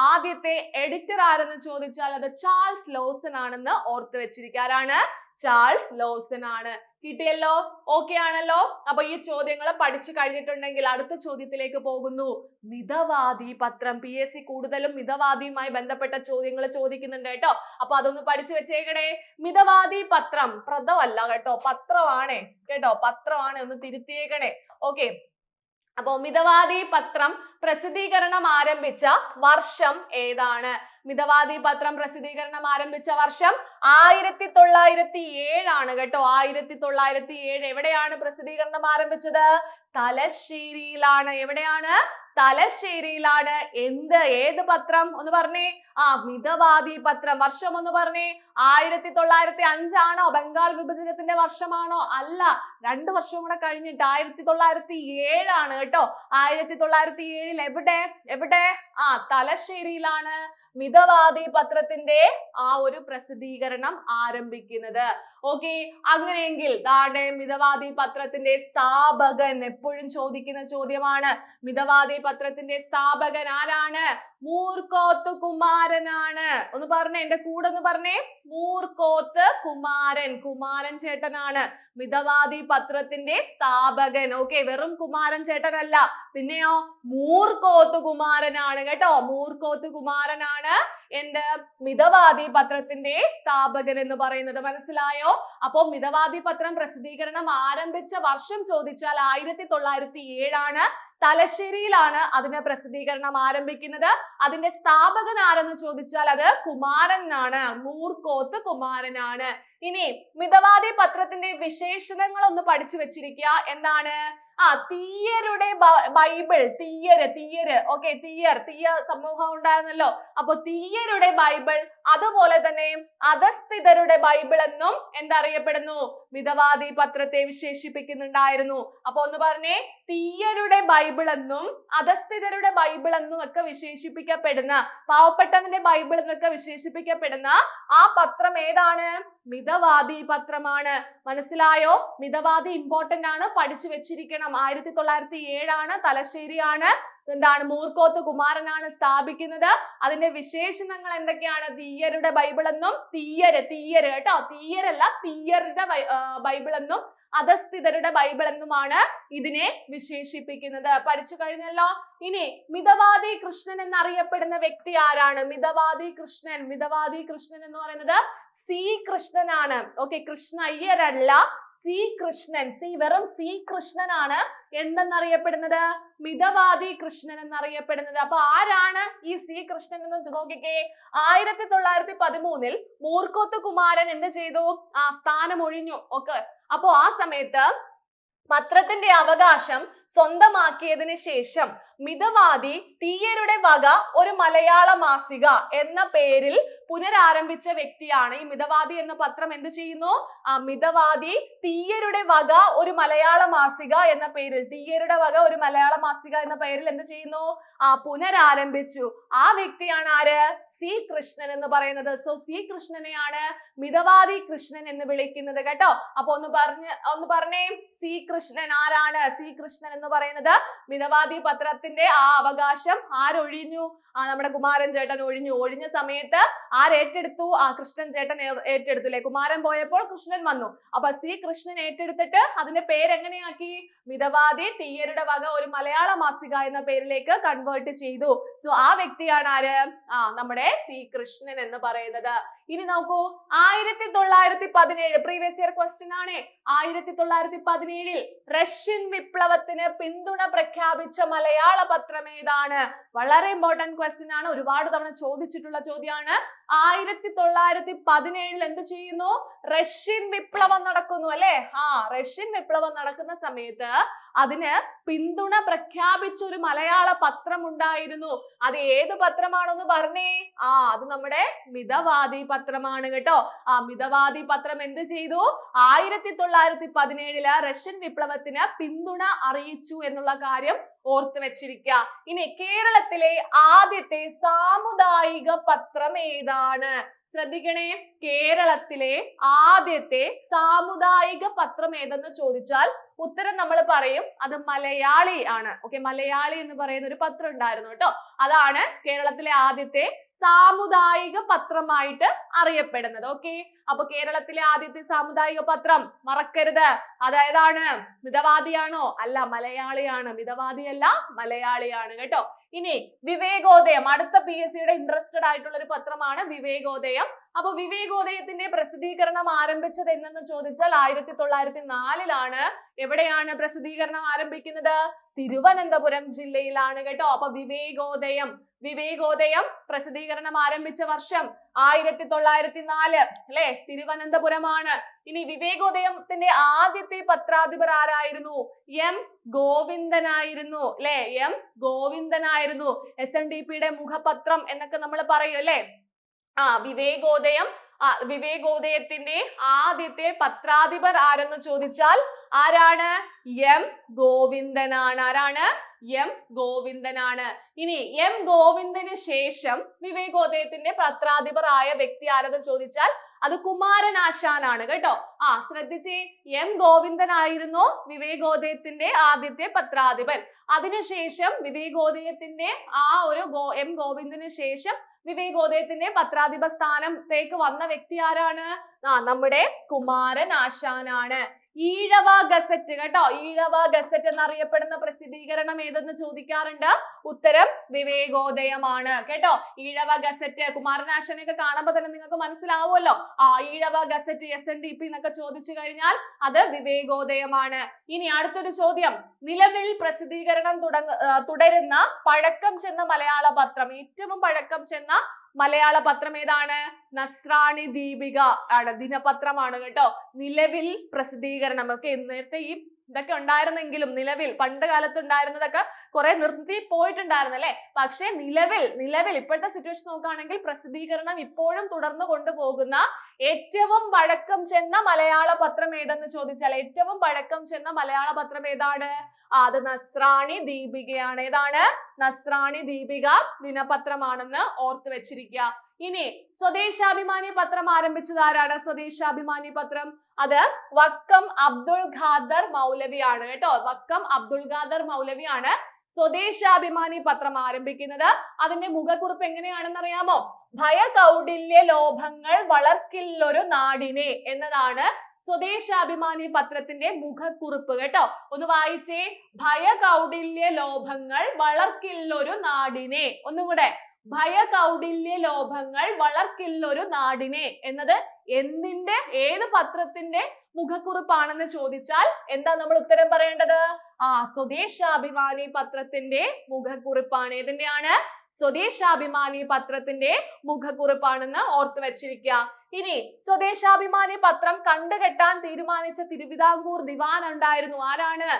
ആദ്യത്തെ എഡിറ്റർ ആരെന്ന് ചോദിച്ചാൽ അത് ചാൾസ് ലോസൺ ആണെന്ന് ഓർത്ത് വെച്ചിരിക്കാനാണ്. ചാൾസ് ലോസൺ ആണ്. കിട്ടിയല്ലോ? ഓക്കെ ആണല്ലോ? അപ്പൊ ഈ ചോദ്യങ്ങൾ പഠിച്ചു കഴിഞ്ഞിട്ടുണ്ടെങ്കിൽ അടുത്ത ചോദ്യത്തിലേക്ക് പോകുന്നു. മിതവാദി പത്രം. PSC കൂടുതലും മിതവാദിയുമായി ബന്ധപ്പെട്ട ചോദ്യങ്ങൾ ചോദിക്കുന്നുണ്ട് കേട്ടോ. അപ്പൊ അതൊന്ന് പഠിച്ചു വെച്ചേക്കണേ. മിതവാദി പത്രം പ്രതമല്ല കേട്ടോ, പത്രമാണ് കേട്ടോ, പത്രമാണ്. ഒന്ന് തിരുത്തിയേക്കണേ. ഓക്കെ, അപ്പോ മിതവാദി പത്രം പ്രസിദ്ധീകരണം ആരംഭിച്ച വർഷം ഏതാണ്? മിതവാദി പത്രം പ്രസിദ്ധീകരണം ആരംഭിച്ച വർഷം 1907 ആണ് കേട്ടോ. 1907. എവിടെയാണ് പ്രസിദ്ധീകരണം ആരംഭിച്ചത്? തലശ്ശേരിയിലാണ്. എവിടെയാണ്? തലശ്ശേരിയിലാണ്. ഏത് പത്രം ഒന്ന് പറഞ്ഞേ? മിതവാദി പത്രം. വർഷം ഒന്ന് പറഞ്ഞേ? 1905 ആണോ? ബംഗാൾ വിഭജനത്തിന്റെ വർഷമാണോ? അല്ല, 2 വർഷം കൂടെ കഴിഞ്ഞിട്ട് 1907 ആണ് കേട്ടോ. 1907 എവിടെ? തലശ്ശേരിയിലാണ് മിതവാദി പത്രത്തിന്റെ ആ ഒരു പ്രസിദ്ധീകരണം ആരംഭിക്കുന്നത്. ഓക്കെ, അങ്ങനെയെങ്കിൽ ദാണ്ടെ മിതവാദി പത്രത്തിന്റെ സ്ഥാപകൻ എപ്പോഴും ചോദിക്കുന്ന ചോദ്യമാണ്. മിതവാദി പത്രത്തിന്റെ സ്ഥാപകൻ ആരാണ്? മൂർക്കോത്ത് കുമാരനാണ്. ഒന്ന് പറഞ്ഞേ, എന്റെ കൂടെ ഒന്ന് പറഞ്ഞേ. മൂർക്കോത്ത് കുമാരൻ. കുമാരൻ ചേട്ടനാണ് മിതവാദി പത്രത്തിന്റെ സ്ഥാപകൻ. ഓക്കെ, വെറും കുമാരൻ ചേട്ടനല്ല, പിന്നെയോ മൂർക്കോത്ത് കുമാരനാണ് കേട്ടോ. മൂർക്കോത്ത് കുമാരനാണ് എന്ത്? മിതവാദി പത്രത്തിന്റെ സ്ഥാപകൻ എന്ന് പറയുന്നത്. മനസ്സിലായോ? അപ്പോ മിതവാദി പത്രം പ്രസിദ്ധീകരണം ആരംഭിച്ച വർഷം ചോദിച്ചാൽ 1907 ആണ്. തലശ്ശേരിയിലാണ് അതിന്റെ പ്രസിദ്ധീകരണം ആരംഭിക്കുന്നത്. അതിന്റെ സ്ഥാപകൻ ആരെന്ന് ചോദിച്ചാൽ അത് കുമാരനാണ്, മൂർക്കോത്ത് കുമാരനാണ്. ഇനി മിതവാദി പത്രത്തിന്റെ വിശേഷണങ്ങൾ ഒന്ന് പഠിച്ചു വെച്ചിരിക്കുക. എന്താണ്? തീയരുടെ ബൈബിൾ. തീയര്. ഓക്കെ, തീയ സമൂഹം ഉണ്ടായിരുന്നല്ലോ. അപ്പൊ തീയരുടെ ബൈബിൾ, അതുപോലെ തന്നെ അധസ്ഥിതരുടെ ബൈബിൾ എന്നും എന്തറിയപ്പെടുന്നു? മിതവാദി പത്രത്തെ വിശേഷിപ്പിക്കുന്നുണ്ടായിരുന്നു. അപ്പൊ ഒന്ന് പറഞ്ഞേ, തീയരുടെ ബൈബിൾ എന്നും അധസ്ഥിതരുടെ ബൈബിൾ എന്നും ഒക്കെ വിശേഷിപ്പിക്കപ്പെടുന്ന, പാവപ്പെട്ടവന്റെ ബൈബിൾ എന്നൊക്കെ വിശേഷിപ്പിക്കപ്പെടുന്ന ആ പത്രം ഏതാണ്? മിതവാദി പത്രമാണ്. മനസ്സിലായോ? മിതവാദി ഇമ്പോർട്ടന്റ് ആണ്, പഠിച്ചു വെച്ചിരിക്കണം. 1907 ആണ്. തലശ്ശേരിയാണ്. എന്താണ്? മൂർക്കോത്ത് കുമാരനാണ് സ്ഥാപിക്കുന്നത്. അതിന്റെ വിശേഷണങ്ങൾ എന്തൊക്കെയാണ്? തീയരുടെ ബൈബിൾ എന്നും, തീയര് കേട്ടോ, തീയരല്ല, തീയരുടെ ബൈബിൾ എന്നും അധസ്ഥിതരുടെ ബൈബിൾ എന്നുമാണ് ഇതിനെ വിശേഷിപ്പിക്കുന്നത്. പഠിച്ചു കഴിഞ്ഞല്ലോ. ഇനി മിതവാദി കൃഷ്ണൻ എന്നറിയപ്പെടുന്ന വ്യക്തി ആരാണ്? മിതവാദി കൃഷ്ണൻ എന്ന് പറയുന്നത് സി കൃഷ്ണനാണ്. ഓക്കെ, കൃഷ്ണ അയ്യരല്ല, സി കൃഷ്ണൻ. വെറും സി കൃഷ്ണനാണ് എന്തെന്നറിയപ്പെടുന്നത്? മിതവാദി കൃഷ്ണൻ എന്നറിയപ്പെടുന്നത്. അപ്പൊ ആരാണ് ഈ സി കൃഷ്ണൻ എന്ന് നോക്കിക്കേ. 1913 മൂർക്കോത്ത് കുമാരൻ എന്ത് ചെയ്തു? സ്ഥാനം ഒഴിഞ്ഞു. ഓക്കെ, അപ്പോ ആ സമയത്ത് പത്രത്തിന്റെ അവകാശം സ്വന്തമാക്കിയതിന് ശേഷം മിതവാദി തീയരുടെ വക ഒരു മലയാള മാസിക എന്ന പേരിൽ പുനരാരംഭിച്ച വ്യക്തിയാണ്. ഈ മിതവാദി എന്ന പത്രം എന്ത് ചെയ്യുന്നു? മിതവാദി തീയരുടെ വക ഒരു മലയാള മാസിക എന്ന പേരിൽ, തീയരുടെ വക ഒരു മലയാള മാസിക എന്ന പേരിൽ എന്ത് ചെയ്യുന്നു? പുനരാരംഭിച്ചു. ആ വ്യക്തിയാണ് ആര്? സി കൃഷ്ണൻ എന്ന് പറയുന്നത്. സോ സി കൃഷ്ണനെയാണ് മിതവാദി കൃഷ്ണൻ എന്ന് വിളിക്കുന്നത് കേട്ടോ. അപ്പൊ ഒന്ന് പറഞ്ഞേ, സി കൃഷ്ണൻ ആരാണ്? സി കൃഷ്ണൻ എന്ന് പറയുന്നത് മിതവാദി പത്രത്തിന്റെ ആ അവകാശം ആരൊഴിഞ്ഞു? നമ്മുടെ കുമാരൻ ചേട്ടൻ ഒഴിഞ്ഞ സമയത്ത് ആരേറ്റെടുത്തു? കൃഷ്ണൻ ചേട്ടൻ ഏറ്റെടുത്തു അല്ലെ? കുമാരൻ പോയപ്പോൾ കൃഷ്ണൻ വന്നു. അപ്പൊ സി കൃഷ്ണൻ ഏറ്റെടുത്തിട്ട് അതിന്റെ പേരെങ്ങനെയാക്കി? മിതവാദി തീയരുടെ വക ഒരു മലയാള മാസിക എന്ന പേരിലേക്ക് കൺവേർട്ട് ചെയ്തു. സോ ആ വ്യക്തിയാണ് ആര്? നമ്മുടെ സി കൃഷ്ണൻ എന്ന് പറയുന്നത്. ഇനി നോക്കൂ, 1917 പ്രീവിയസ് ഇയർ ക്വസ്റ്റ്യൻ ആണ്. 1917 റഷ്യൻ വിപ്ലവത്തിന് പിന്തുണ പ്രഖ്യാപിച്ച മലയാള പത്രം ഏതാണ്? വളരെ ഇമ്പോർട്ടന്റ് ക്വസ്റ്റ്യൻ ആണ്, ഒരുപാട് തവണ ചോദിച്ചിട്ടുള്ള ചോദ്യമാണ്. 1917 എന്ത് ചെയ്യുന്നു? റഷ്യൻ വിപ്ലവം നടക്കുന്നു അല്ലെ? റഷ്യൻ വിപ്ലവം നടക്കുന്ന സമയത്ത് അതിന് പിന്തുണ പ്രഖ്യാപിച്ച ഒരു മലയാള പത്രം ഉണ്ടായിരുന്നു. അത് ഏത് പത്രമാണെന്ന് പറഞ്ഞേ? അത് നമ്മുടെ മിതവാദി പത്രമാണ് കേട്ടോ. ആ മിതവാദി പത്രം എന്ത് ചെയ്തു? 1917 റഷ്യൻ വിപ്ലവത്തിന് പിന്തുണ അറിയിച്ചു എന്നുള്ള കാര്യം ഓർത്ത് വെച്ചിരിക്കുക. ഇനി കേരളത്തിലെ ആദ്യത്തെ സാമുദായിക പത്രം ഏതാണ്? ശ്രദ്ധിക്കണേ, കേരളത്തിലെ ആദ്യത്തെ സാമുദായിക പത്രം ഏതെന്ന് ചോദിച്ചാൽ ഉത്തരം നമ്മൾ പറയും അത് മലയാളി ആണ്. ഓക്കെ, മലയാളി എന്ന് പറയുന്ന ഒരു പത്രം ഉണ്ടായിരുന്നു കേട്ടോ. അതാണ് കേരളത്തിലെ ആദ്യത്തെ സാമുദായിക പത്രമായിട്ട് അറിയപ്പെടുന്നത്. ഓക്കെ, അപ്പൊ കേരളത്തിലെ ആദ്യത്തെ സാമുദായിക പത്രം മറക്കരുത്. അതായതാണ്? മിതവാദിയാണോ? അല്ല, മലയാളിയാണ്. മിതവാദിയല്ല, മലയാളിയാണ് കേട്ടോ. ഇനി വിവേകോദയം, അടുത്ത PSCയുടെ ഇൻട്രസ്റ്റഡ് ആയിട്ടുള്ള ഒരു പത്രമാണ് വിവേകോദയം. അപ്പൊ വിവേകോദയത്തിന്റെ പ്രസിദ്ധീകരണം ആരംഭിച്ചത് എന്നെന്ന് ചോദിച്ചാൽ 1904 എവിടെയാണ് പ്രസിദ്ധീകരണം ആരംഭിക്കുന്നത്? തിരുവനന്തപുരം ജില്ലയിലാണ് കേട്ടോ. അപ്പൊ വിവേകോദയം പ്രസിദ്ധീകരണം ആരംഭിച്ച വർഷം 1904 അല്ലെ, തിരുവനന്തപുരമാണ്. ഇനി വിവേകോദയത്തിന്റെ ആദ്യത്തെ പത്രാധിപർ ആരായിരുന്നു? M ഗോവിന്ദനായിരുന്നു അല്ലെ, M ഗോവിന്ദനായിരുന്നു. SNDPയുടെ മുഖപത്രം എന്നൊക്കെ നമ്മൾ പറയും അല്ലെ. വിവേകോദയത്തിന്റെ ആദ്യത്തെ പത്രാധിപർ ആരെന്ന് ചോദിച്ചാൽ ആരാണ്? M ഗോവിന്ദനാണ്. ആരാണ്? M ഗോവിന്ദനാണ്. ഇനി M ഗോവിന്ദന് ശേഷം വിവേകോദയത്തിന്റെ പത്രാധിപർ ആയ വ്യക്തി ആരെന്ന് ചോദിച്ചാൽ അത് കുമാരനാശാനാണ് കേട്ടോ. ശ്രദ്ധിച്ചേ, M ഗോവിന്ദനായിരുന്നു വിവേകോദയത്തിന്റെ ആദ്യത്തെ പത്രാധിപൻ. അതിനുശേഷം വിവേകോദയത്തിന്റെ M ഗോവിന്ദന് ശേഷം വിവേകോദയത്തിന്റെ പത്രാധിപ സ്ഥാനത്തേക്ക് വന്ന വ്യക്തി ആരാണ്? നമ്മുടെ കുമാരനാശാനാണ്. ഈഴവ ഗസറ്റ് കേട്ടോ. ഈഴവ ഗസറ്റ് എന്നറിയപ്പെടുന്ന പ്രസിദ്ധീകരണം ഏതെന്ന് ചോദിക്കാറുണ്ട്. ഉത്തരം വിവേകോദയമാണ് കേട്ടോ. ഈഴവ ഗസറ്റ്, കുമാരനാശാനെയൊക്കെ കാണുമ്പോൾ തന്നെ നിങ്ങൾക്ക് മനസ്സിലാവുമല്ലോ. ഈഴവ ഗസറ്റ് SNDP എന്നൊക്കെ ചോദിച്ചു കഴിഞ്ഞാൽ അത് വിവേകോദയമാണ്. ഇനി അടുത്തൊരു ചോദ്യം, നിലവിൽ പ്രസിദ്ധീകരണം തുടരുന്ന പഴക്കം ചെന്ന മലയാള പത്രം, ഏറ്റവും പഴക്കം ചെന്ന മലയാള പത്രം ഏതാണ്? നസ്രാണി ദീപിക ആണ്, ദിനപത്രമാണ് കേട്ടോ. നിലവിൽ പ്രസിദ്ധീകരണം ഒക്കെ നേരത്തെ ഇതൊക്കെ ഉണ്ടായിരുന്നെങ്കിലും നിലവിൽ പണ്ട് കാലത്ത് ഉണ്ടായിരുന്നതൊക്കെ കുറെ നിർത്തി പോയിട്ടുണ്ടായിരുന്നു അല്ലെ. പക്ഷെ നിലവിൽ ഇപ്പോഴത്തെ സിറ്റുവേഷൻ നോക്കുകയാണെങ്കിൽ പ്രസിദ്ധീകരണം ഇപ്പോഴും തുടർന്നു കൊണ്ടുപോകുന്ന ഏറ്റവും പഴക്കം ചെന്ന മലയാള പത്രം ഏതെന്ന് ചോദിച്ചാൽ ഏറ്റവും പഴക്കം ചെന്ന മലയാള പത്രം ഏതാണ്? അത് നസ്രാണി ദീപികയാണ്. ഏതാണ്? നസ്രാണി ദീപിക ദിനപത്രമാണെന്ന് ഓർത്ത് വെച്ചിരിക്കുക. ഇനി സ്വദേശാഭിമാനി പത്രം ആരംഭിച്ചത് ആരാണ്? സ്വദേശാഭിമാനി പത്രം അത് വക്കം അബ്ദുൾ ഖാദർ മൗലവിയാണ് കേട്ടോ. വക്കം അബ്ദുൾ ഖാദർ മൗലവിയാണ് സ്വദേശാഭിമാനി പത്രം ആരംഭിക്കുന്നത്. അതിന്റെ മുഖക്കുറിപ്പ് എങ്ങനെയാണെന്ന് അറിയാമോ? ഭയകൗടില്യ ലോഭങ്ങൾ വളർക്കില്ലൊരു നാടിനെ എന്നതാണ് സ്വദേശാഭിമാനി പത്രത്തിന്റെ മുഖക്കുറിപ്പ് കേട്ടോ. ഒന്ന് വായിച്ചേ. ഭയകൗടില്യ ലോഭങ്ങൾ വളർക്കില്ലൊരു നാടിനെ. ഒന്നുകൂടെ, ഭയകൗടില്യ ലോഭങ്ങൾ വളർക്കില്ലൊരു നാടിനെ എന്നത് ഏത് പത്രത്തിന്റെ മുഖക്കുറിപ്പാണെന്ന് ചോദിച്ചാൽ എന്താ നമ്മൾ ഉത്തരം പറയേണ്ടത്? സ്വദേശാഭിമാനി പത്രത്തിന്റെ മുഖക്കുറിപ്പാണ്. ഏതിന്റെയാണ്? സ്വദേശാഭിമാനി പത്രത്തിന്റെ മുഖക്കുറിപ്പാണെന്ന് ഓർത്ത് വെച്ചിരിക്കുക. ഇനി സ്വദേശാഭിമാനി പത്രം കണ്ടുകെട്ടാൻ തീരുമാനിച്ച തിരുവിതാംകൂർ ദിവാൻ ഉണ്ടായിരുന്നു. ആരാണ്?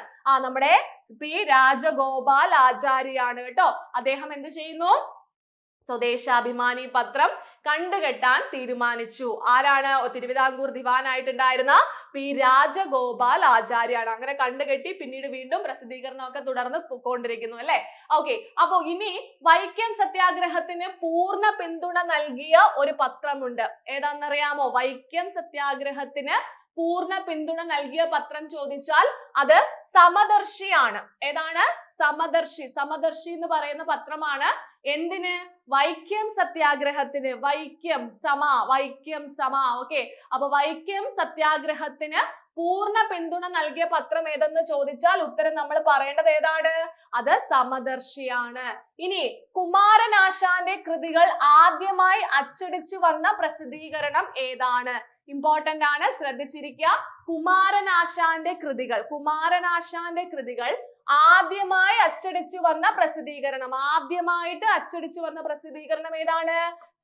നമ്മുടെ P രാജഗോപാൽ ആചാര്യാണ് കേട്ടോ. അദ്ദേഹം എന്ത് ചെയ്യുന്നു? സ്വദേശാഭിമാനി പത്രം കണ്ടുകെട്ടാൻ തീരുമാനിച്ചു. ആരാണ്? തിരുവിതാംകൂർ ദിവാനായിട്ടുണ്ടായിരുന്ന P രാജഗോപാൽ ആചാര്യാണ്. അങ്ങനെ കണ്ടുകെട്ടി പിന്നീട് വീണ്ടും പ്രസിദ്ധീകരണമൊക്കെ തുടർന്ന് പോയിക്കൊണ്ടിരിക്കുന്നു അല്ലെ. ഓക്കെ, അപ്പൊ ഇനി വൈക്കം സത്യാഗ്രഹത്തിന് പൂർണ്ണ പിന്തുണ നൽകിയ ഒരു പത്രമുണ്ട്. ഏതാണെന്നറിയാമോ? വൈക്കം സത്യാഗ്രഹത്തിന് പൂർണ്ണ പിന്തുണ നൽകിയ പത്രം ചോദിച്ചാൽ അത് സമദർശിയാണ്. ഏതാണ്? സമദർശി എന്ന് പറയുന്ന പത്രമാണ്. എന്തിന്? വൈക്കം സത്യാഗ്രഹത്തിന്. വൈക്കം സമ. ഓക്കെ, അപ്പൊ വൈക്കം സത്യാഗ്രഹത്തിന് പൂർണ്ണ പിന്തുണ നൽകിയ പത്രം ഏതെന്ന് ചോദിച്ചാൽ ഉത്തരം നമ്മൾ പറയേണ്ടത് ഏതാണ്? അത് സമദർശിയാണ്. ഇനി കുമാരനാശാന്റെ കൃതികൾ ആദ്യമായി അച്ചടിച്ചു വന്ന പ്രസിദ്ധീകരണം ഏതാണ്? ഇമ്പോർട്ടന്റ് ആണ്, ശ്രദ്ധിച്ചിരിക്കുക. കുമാരനാശാന്റെ കൃതികൾ ആദ്യമായി അച്ചടിച്ചു വന്ന പ്രസിദ്ധീകരണം, ആദ്യമായിട്ട് അച്ചടിച്ചു വന്ന പ്രസിദ്ധീകരണം ഏതാണ്?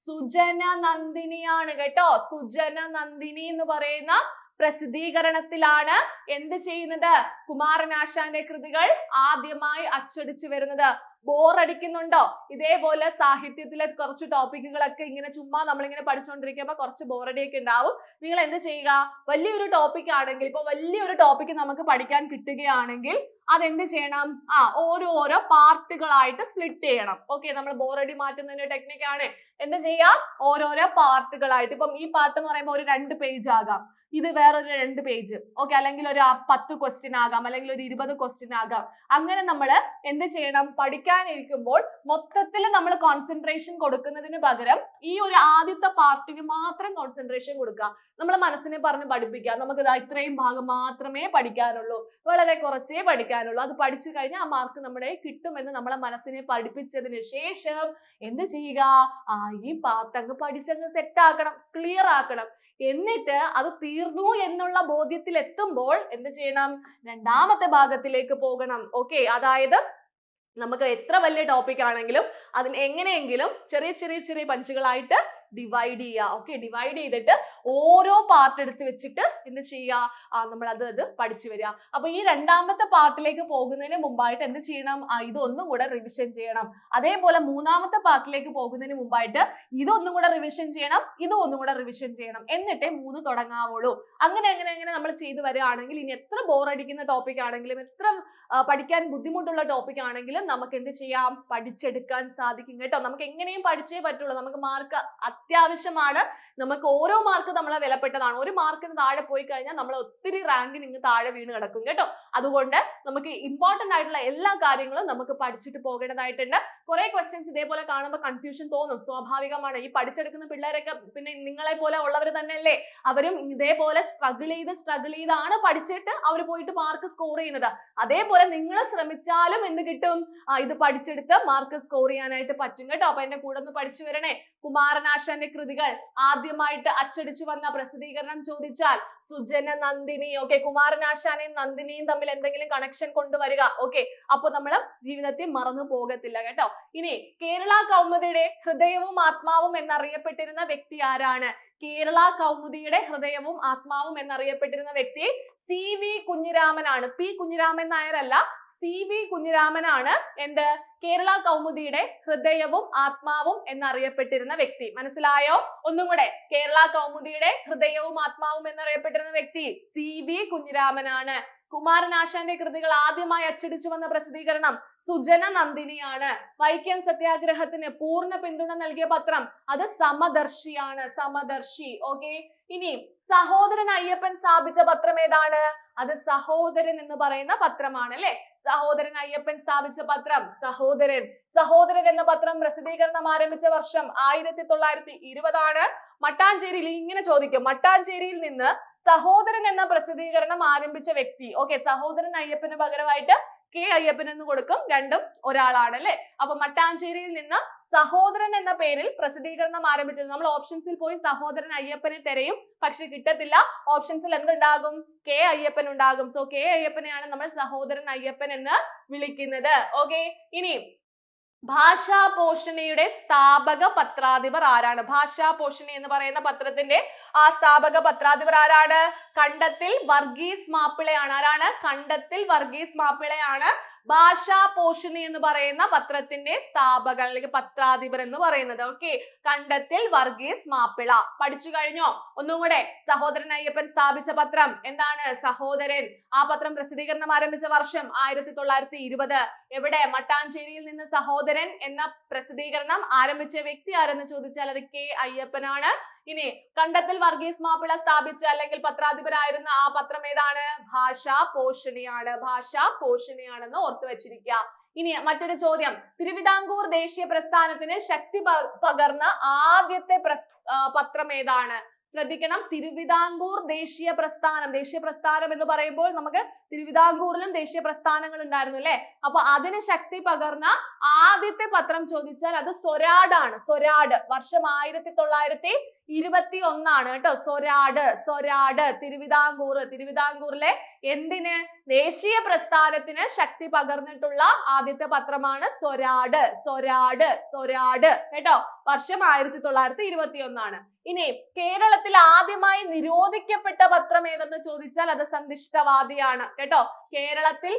സുജന നന്ദിനിയാണ് കേട്ടോ. സുജന നന്ദിനി എന്ന് പറയുന്ന പ്രസിദ്ധീകരണത്തിലാണ് എന്ത് ചെയ്യുന്നത്? കുമാരനാശാന്റെ കൃതികൾ ആദ്യമായി അച്ചടിച്ചു വരുന്നത്. ബോറടിക്കുന്നുണ്ടോ? ഇതേപോലെ സാഹിത്യത്തിലെ കുറച്ച് ടോപ്പിക്കുകളൊക്കെ ഇങ്ങനെ ചുമ്മാ നമ്മളിങ്ങനെ പഠിച്ചുകൊണ്ടിരിക്കുമ്പോൾ കുറച്ച് ബോറടിയൊക്കെ ഉണ്ടാവും. നിങ്ങൾ എന്ത് ചെയ്യുക? വലിയൊരു ടോപ്പിക് ആണെങ്കിൽ, ഇപ്പൊ വലിയൊരു ടോപ്പിക് നമുക്ക് പഠിക്കാൻ കിട്ടുകയാണെങ്കിൽ അതെന്ത് ചെയ്യണം? ഓരോരോ പാർട്ടുകളായിട്ട് സ്പ്ലിറ്റ് ചെയ്യണം. ഓക്കെ, നമ്മൾ ബോറടി മാറ്റുന്നതിന്റെ ടെക്നിക്കാണ്. എന്ത് ചെയ്യാം? ഓരോരോ പാർട്ടുകളായിട്ട്. ഇപ്പം ഈ പാർട്ട് എന്ന് പറയുമ്പോൾ ഒരു 2 പേജ് ആകാം, ഇത് വേറൊരു 2 പേജ്. ഓക്കെ, അല്ലെങ്കിൽ ഒരു 10 ക്വസ്റ്റ്യൻ ആകാം, അല്ലെങ്കിൽ ഒരു 20 ക്വസ്റ്റ്യൻ ആകാം. അങ്ങനെ നമ്മൾ എന്ത് ചെയ്യണം? പഠിക്കാനിരിക്കുമ്പോൾ മൊത്തത്തിൽ നമ്മൾ കോൺസെൻട്രേഷൻ കൊടുക്കുന്നതിന് പകരം ഈ ഒരു ആദ്യത്തെ പാർട്ടിന് മാത്രം കോൺസെൻട്രേഷൻ കൊടുക്കുക. നമ്മളെ മനസ്സിനെ പറഞ്ഞ് പഠിപ്പിക്കുക. നമുക്ക് ഇത്രയും ഭാഗം മാത്രമേ പഠിക്കാനുള്ളൂ, വളരെ കുറച്ചേ പഠിക്കാനുള്ളൂ, അത് പഠിച്ചു കഴിഞ്ഞാൽ ആ മാർക്ക് നമ്മുടെ കിട്ടുമെന്ന് നമ്മളെ മനസ്സിനെ പഠിപ്പിച്ചതിന് ശേഷം എന്ത് ചെയ്യുക? ഈ പാർട്ട് അങ്ങ് പഠിച്ചങ്ങ് സെറ്റ് ആക്കണം, ക്ലിയർ ആക്കണം. എന്നിട്ട് അത് തീർന്നു എന്നുള്ള ബോധ്യത്തിൽ എത്തുമ്പോൾ എന്ത് ചെയ്യണം? രണ്ടാമത്തെ ഭാഗത്തിലേക്ക് പോകണം. ഓക്കെ, അതായത് നമുക്ക് എത്ര വലിയ ടോപ്പിക് ആണെങ്കിലും അതിന് എങ്ങനെയെങ്കിലും ചെറിയ ചെറിയ ചെറിയ പഞ്ചുകളായിട്ട് ഡിവൈഡ് ചെയ്യുക. ഓക്കെ, ഡിവൈഡ് ചെയ്തിട്ട് ഓരോ പാർട്ട് എടുത്ത് വെച്ചിട്ട് എന്ത് ചെയ്യുക? നമ്മൾ അത് പഠിച്ചു വരിക. അപ്പൊ ഈ രണ്ടാമത്തെ പാർട്ടിലേക്ക് പോകുന്നതിന് മുമ്പായിട്ട് എന്ത് ചെയ്യണം? ഇതൊന്നും കൂടെ റിവിഷൻ ചെയ്യണം. അതേപോലെ മൂന്നാമത്തെ പാർട്ടിലേക്ക് പോകുന്നതിന് മുമ്പായിട്ട് ഇതൊന്നും കൂടെ റിവിഷൻ ചെയ്യണം, ഇതും ഒന്നും കൂടെ റിവിഷൻ ചെയ്യണം. എന്നിട്ടേ 3 തുടങ്ങാവുള്ളൂ. അങ്ങനെ അങ്ങനെ അങ്ങനെ നമ്മൾ ചെയ്തു വരികയാണെങ്കിൽ ഇനി എത്ര ബോറടിക്കുന്ന ടോപ്പിക് ആണെങ്കിലും, എത്ര പഠിക്കാൻ ബുദ്ധിമുട്ടുള്ള ടോപ്പിക് ആണെങ്കിലും നമുക്ക് എന്ത് ചെയ്യാം? പഠിച്ചെടുക്കാൻ സാധിക്കും കേട്ടോ. നമുക്ക് എങ്ങനെയും പഠിച്ചേ പറ്റുള്ളൂ. നമുക്ക് മാർക്ക് അത്യാവശ്യമാണ്. നമുക്ക് ഓരോ മാർക്ക് നമ്മളെ വിലപ്പെട്ടതാണ്. ഒരു മാർക്കിന് താഴെ പോയി കഴിഞ്ഞാൽ നമ്മൾ ഒത്തിരി റാങ്കിന് ഇങ്ങ് താഴെ വീണ് കിടക്കും കേട്ടോ. അതുകൊണ്ട് നമുക്ക് ഇമ്പോർട്ടന്റ് ആയിട്ടുള്ള എല്ലാ കാര്യങ്ങളും നമുക്ക് പഠിച്ചിട്ട് പോകേണ്ടതായിട്ടുണ്ട്. കുറെ ക്വസ്റ്റ്യൻസ് ഇതേപോലെ കാണുമ്പോൾ കൺഫ്യൂഷൻ തോന്നും, സ്വാഭാവികമാണ്. ഈ പഠിച്ചെടുക്കുന്ന പിള്ളേരൊക്കെ പിന്നെ നിങ്ങളെ പോലെ ഉള്ളവർ തന്നെയല്ലേ? അവരും ഇതേപോലെ സ്ട്രഗിൾ ചെയ്താണ് പഠിച്ചിട്ട് അവർ പോയിട്ട് മാർക്ക് സ്കോർ ചെയ്യുന്നത്. അതേപോലെ നിങ്ങൾ ശ്രമിച്ചാലും എന്ത് കിട്ടും? ഇത് പഠിച്ചെടുത്ത് മാർക്ക് സ്കോർ ചെയ്യാനായിട്ട് പറ്റും കേട്ടോ. അപ്പൊ എന്റെ കൂടെ ഒന്ന് പഠിച്ചു വരണേ. കുമാരനാശാന്റെ കൃതികൾ ആദ്യമായിട്ട് അച്ചടിച്ചു വന്ന പ്രസിദ്ധീകരണം ചോദിച്ചാൽ സുജന നന്ദിനി. ഓക്കെ, കുമാരനാശാനെയും നന്ദിനിയും തമ്മിൽ എന്തെങ്കിലും കണക്ഷൻ കൊണ്ടുവരിക. ഓക്കെ, അപ്പൊ നമ്മൾ ജീവിതത്തിൽ മറന്നു പോകത്തില്ല കേട്ടോ. ഇനി കേരള കൗമുദിയുടെ ഹൃദയവും ആത്മാവും എന്നറിയപ്പെട്ടിരുന്ന വ്യക്തി ആരാണ്? കേരള കൗമുദിയുടെ ഹൃദയവും ആത്മാവും എന്നറിയപ്പെട്ടിരുന്ന വ്യക്തി CV കുഞ്ഞിരാമനാണ്. P കുഞ്ഞിരാമൻ നായരല്ല, CV കുഞ്ഞിരാമനാണ് എന്ത്? കേരള കൗമുദിയുടെ ഹൃദയവും ആത്മാവും എന്നറിയപ്പെട്ടിരുന്ന വ്യക്തി. മനസ്സിലായോ? ഒന്നും കൂടെ, കേരള കൗമുദിയുടെ ഹൃദയവും ആത്മാവും എന്നറിയപ്പെട്ടിരുന്ന വ്യക്തി CV കുഞ്ഞിരാമനാണ്. കുമാരനാശാന്റെ കൃതികൾ ആദ്യമായി അച്ചടിച്ചു വന്ന പ്രസിദ്ധീകരണം സുജന നന്ദിനിയാണ്. വൈക്കം സത്യാഗ്രഹത്തിന് പൂർണ്ണ പിന്തുണ നൽകിയ പത്രം അത് സമദർശിയാണ്. സമദർശി. ഓക്കെ, ഇനി സഹോദരൻ അയ്യപ്പൻ സ്ഥാപിച്ച പത്രം ഏതാണ്? അത് സഹോദരൻ എന്ന് പറയുന്ന പത്രമാണ് അല്ലെ. സഹോദരൻ അയ്യപ്പൻ സ്ഥാപിച്ച പത്രം സഹോദരൻ. സഹോദരൻ എന്ന പത്രം പ്രസിദ്ധീകരണം ആരംഭിച്ച വർഷം 1920 ആണ്. മട്ടാഞ്ചേരിയിൽ ഇങ്ങനെ ചോദിക്കും, മട്ടാഞ്ചേരിയിൽ നിന്ന് സഹോദരൻ എന്ന പ്രസിദ്ധീകരണം ആരംഭിച്ച വ്യക്തി. ഓക്കെ, സഹോദരൻ അയ്യപ്പന് പകരമായിട്ട് K അയ്യപ്പൻ എന്ന് കൊടുക്കും, രണ്ടും ഒരാളാണ് അല്ലെ. അപ്പൊ മട്ടാഞ്ചേരിയിൽ നിന്ന് സഹോദരൻ എന്ന പേരിൽ പ്രസിദ്ധീകരണം ആരംഭിച്ചത്. നമ്മൾ ഓപ്ഷൻസിൽ പോയി സഹോദരൻ അയ്യപ്പനെ തിരയും, പക്ഷെ കിട്ടത്തില്ല. ഓപ്ഷൻസിൽ എന്തുണ്ടാകും? K അയ്യപ്പൻ ഉണ്ടാകും. സോ K അയ്യപ്പനെയാണ് നമ്മൾ സഹോദരൻ അയ്യപ്പൻ എന്ന് വിളിക്കുന്നത്. ഓക്കെ, ഇനി ഭാഷാ പോഷണിയുടെ സ്ഥാപക പത്രാധിപർ ആരാണ്? ഭാഷാ പോഷണി എന്ന് പറയുന്ന പത്രത്തിന്റെ സ്ഥാപക പത്രാധിപർ ആരാണ്? കണ്ടത്തിൽ വർഗീസ് മാപ്പിളയാണ്. ആരാണ്? കണ്ടത്തിൽ വർഗീസ് മാപ്പിളയാണ് ഭാഷാ പോഷണി എന്ന് പറയുന്ന പത്രത്തിന്റെ സ്ഥാപകൻ അല്ലെങ്കിൽ പത്രാധിപർ എന്ന് പറയുന്നത്. ഓക്കെ, കണ്ടത്തിൽ വർഗീസ് മാപ്പിള. പഠിച്ചു കഴിഞ്ഞോ? ഒന്നും കൂടെ, സഹോദരൻ അയ്യപ്പൻ സ്ഥാപിച്ച പത്രം എന്താണ്? സഹോദരൻ. ആ പത്രം പ്രസിദ്ധീകരണം ആരംഭിച്ച വർഷം 1920. എവിടെ? മട്ടാഞ്ചേരിയിൽ നിന്ന് സഹോദരൻ എന്ന പ്രസിദ്ധീകരണം ആരംഭിച്ച വ്യക്തി ആരെന്ന് ചോദിച്ചാൽ അത് K അയ്യപ്പനാണ്. ഇനി കണ്ടത്തിൽ വർഗീസ് മാപ്പിള സ്ഥാപിച്ച അല്ലെങ്കിൽ പത്രാധിപരായിരുന്ന ആ പത്രം ഏതാണ്? ഭാഷാ പോഷണിയാണ്. ഭാഷാ പോഷണിയാണെന്ന് ഓർത്തു വെച്ചിരിക്കുക. ഇനി മറ്റൊരു ചോദ്യം, തിരുവിതാംകൂർ ദേശീയ പ്രസ്ഥാനത്തിന് ശക്തി പകർന്ന ആദ്യത്തെ പത്രം ഏതാണ്? ശ്രദ്ധിക്കണം, തിരുവിതാംകൂർ ദേശീയ പ്രസ്ഥാനം. ദേശീയ പ്രസ്ഥാനം എന്ന് പറയുമ്പോൾ നമുക്ക് തിരുവിതാംകൂറിലും ദേശീയ പ്രസ്ഥാനങ്ങൾ ഉണ്ടായിരുന്നു അല്ലെ. അപ്പൊ അതിന് ശക്തി പകർന്ന ആദ്യത്തെ പത്രം ചോദിച്ചാൽ അത് സ്വരാടാണ്. സ്വരാട്. വർഷം 1921 ആണ് കേട്ടോ. സ്വരാട്. തിരുവിതാംകൂറിലെ എന്തിന്? ദേശീയ പ്രസ്ഥാനത്തിന് ശക്തി പകർന്നിട്ടുള്ള ആദ്യത്തെ പത്രമാണ് സ്വരാട് കേട്ടോ. വർഷം 1921 ആണ്. ഇനി കേരളത്തിൽ ആദ്യമായി നിരോധിക്കപ്പെട്ട പത്രം ഏതെന്ന് ചോദിച്ചാൽ അത് സന്ദിഷ്ടവാദിയാണ് കേട്ടോ. കേരളത്തിൽ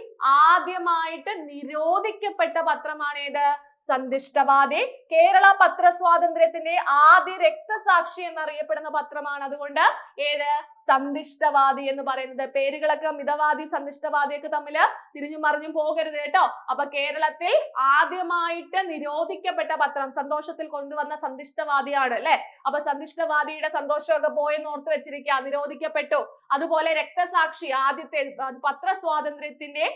ആദ്യമായിട്ട് നിരോധിക്കപ്പെട്ട പത്രമാണ് ഏത്? സന്ദിഷ്ടവാദി. കേരള പത്രസ്വാതന്ത്ര്യത്തിന്റെ ആദ്യ രക്തസാക്ഷി എന്നറിയപ്പെടുന്ന പത്രമാണ്. അതുകൊണ്ട് ഏത്? സന്ദിഷ്ടവാദി എന്ന് പറയുന്നത്. പേരുകളൊക്കെ മിതവാദി സന്ദിഷ്ടവാദിയൊക്കെ തമ്മിൽ തിരിഞ്ഞും മറിഞ്ഞും പോകരുത് കേട്ടോ. അപ്പൊ കേരളത്തിൽ ആദ്യമായിട്ട് നിരോധിക്കപ്പെട്ട പത്രം സന്തോഷത്തിൽ കൊണ്ടുവന്ന സന്ദിഷ്ടവാദിയാണ് അല്ലെ. അപ്പൊ സന്ദിഷ്ടവാദിയുടെ സന്തോഷമൊക്കെ പോയെന്ന് ഓർത്ത് വെച്ചിരിക്കുക. നിരോധിക്കപ്പെട്ടു. അതുപോലെ രക്തസാക്ഷി, ആദ്യത്തെ പത്രസ്വാതന്ത്ര്യത്തിന്റെ